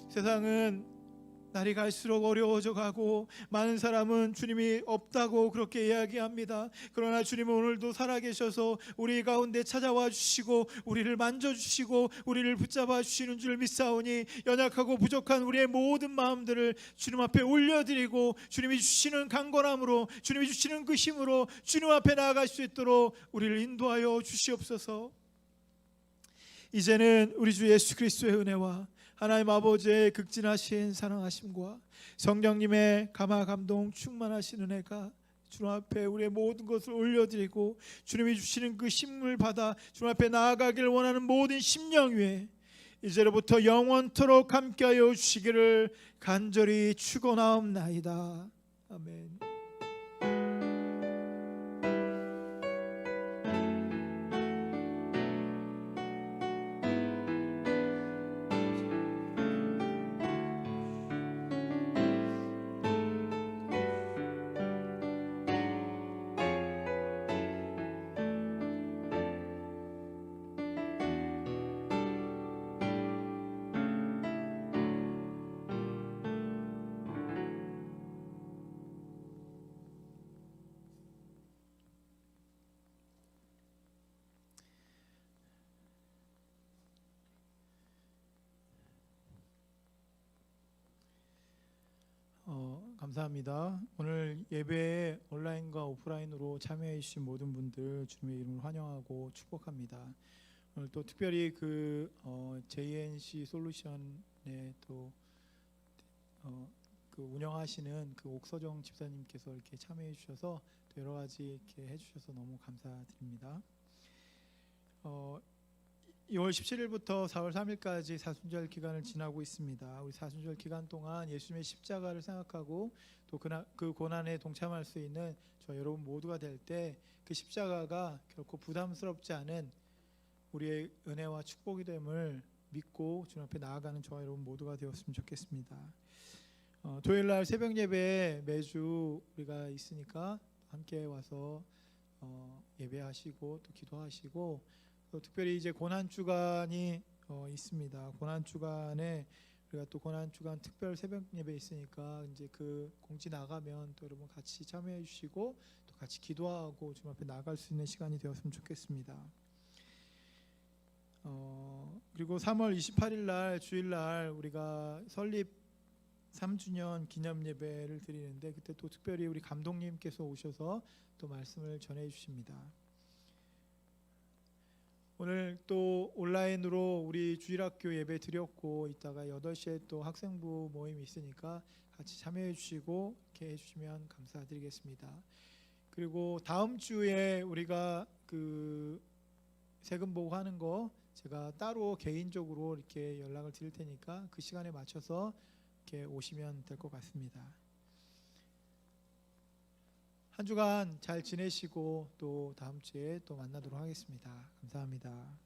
세상은 날이 갈수록 어려워져 가고 많은 사람은 주님이 없다고 그렇게 이야기합니다. 그러나 주님은 오늘도 살아계셔서 우리 가운데 찾아와 주시고 우리를 만져주시고 우리를 붙잡아 주시는 줄 믿사오니 연약하고 부족한 우리의 모든 마음들을 주님 앞에 올려드리고 주님이 주시는 강건함으로 주님이 주시는 그 힘으로 주님 앞에 나아갈 수 있도록 우리를 인도하여 주시옵소서. 이제는 우리 주 예수 그리스도의 은혜와 하나님 아버지의 극진하신 사랑하심과 성령님의 감화 감동 충만하신 은혜가 주님 앞에 우리의 모든 것을 올려드리고 주님이 주시는 그 힘을 받아 주님 앞에 나아가기를 원하는 모든 심령 위에 이제로부터 영원토록 함께하여 주시기를 간절히 축원하옵나이다. 아멘. 감사합니다. 오늘 예배에 온라인과 오프라인으로 참여해 주신 모든 분들 주님의 이름으로 환영하고 축복합니다. 오늘 또 특별히 JNC 솔루션에 또 그 운영하시는 그 옥서정 집사님께서 이렇게 참여해 주셔서 또 여러 가지 이렇게 해주셔서 너무 감사드립니다. 2월 17일부터 4월 3일까지 사순절 기간을 지나고 있습니다. 우리 사순절 기간 동안 예수님의 십자가를 생각하고 또 그 고난에 동참할 수 있는 저 여러분 모두가 될 때 그 십자가가 결코 부담스럽지 않은 우리의 은혜와 축복이 됨을 믿고 주님 앞에 나아가는 저와 여러분 모두가 되었으면 좋겠습니다. 토요일 날 새벽 예배에 매주 우리가 있으니까 함께 와서 예배하시고 또 기도하시고 또 특별히 이제 고난 주간이 있습니다. 고난 주간에 우리가 또 고난 주간 특별 새벽 예배 있으니까 이제 그 공지 나가면 또 여러분 같이 참여해 주시고 또 같이 기도하고 주님 앞에 나갈 수 있는 시간이 되었으면 좋겠습니다. 그리고 3월 28일 날 주일 날 우리가 설립 3주년 기념 예배를 드리는데 그때 또 특별히 우리 감독님께서 오셔서 또 말씀을 전해 주십니다. 오늘 또 온라인으로 우리 주일학교 예배 드렸고 이따가 8시에 또 학생부 모임이 있으니까 같이 참여해 주시고 이렇게 해 주시면 감사드리겠습니다. 그리고 다음 주에 우리가 그 세금 보고하는 거 제가 따로 개인적으로 이렇게 연락을 드릴 테니까 그 시간에 맞춰서 이렇게 오시면 될 것 같습니다. 한 주간 잘 지내시고 또 다음 주에 또 만나도록 하겠습니다. 감사합니다.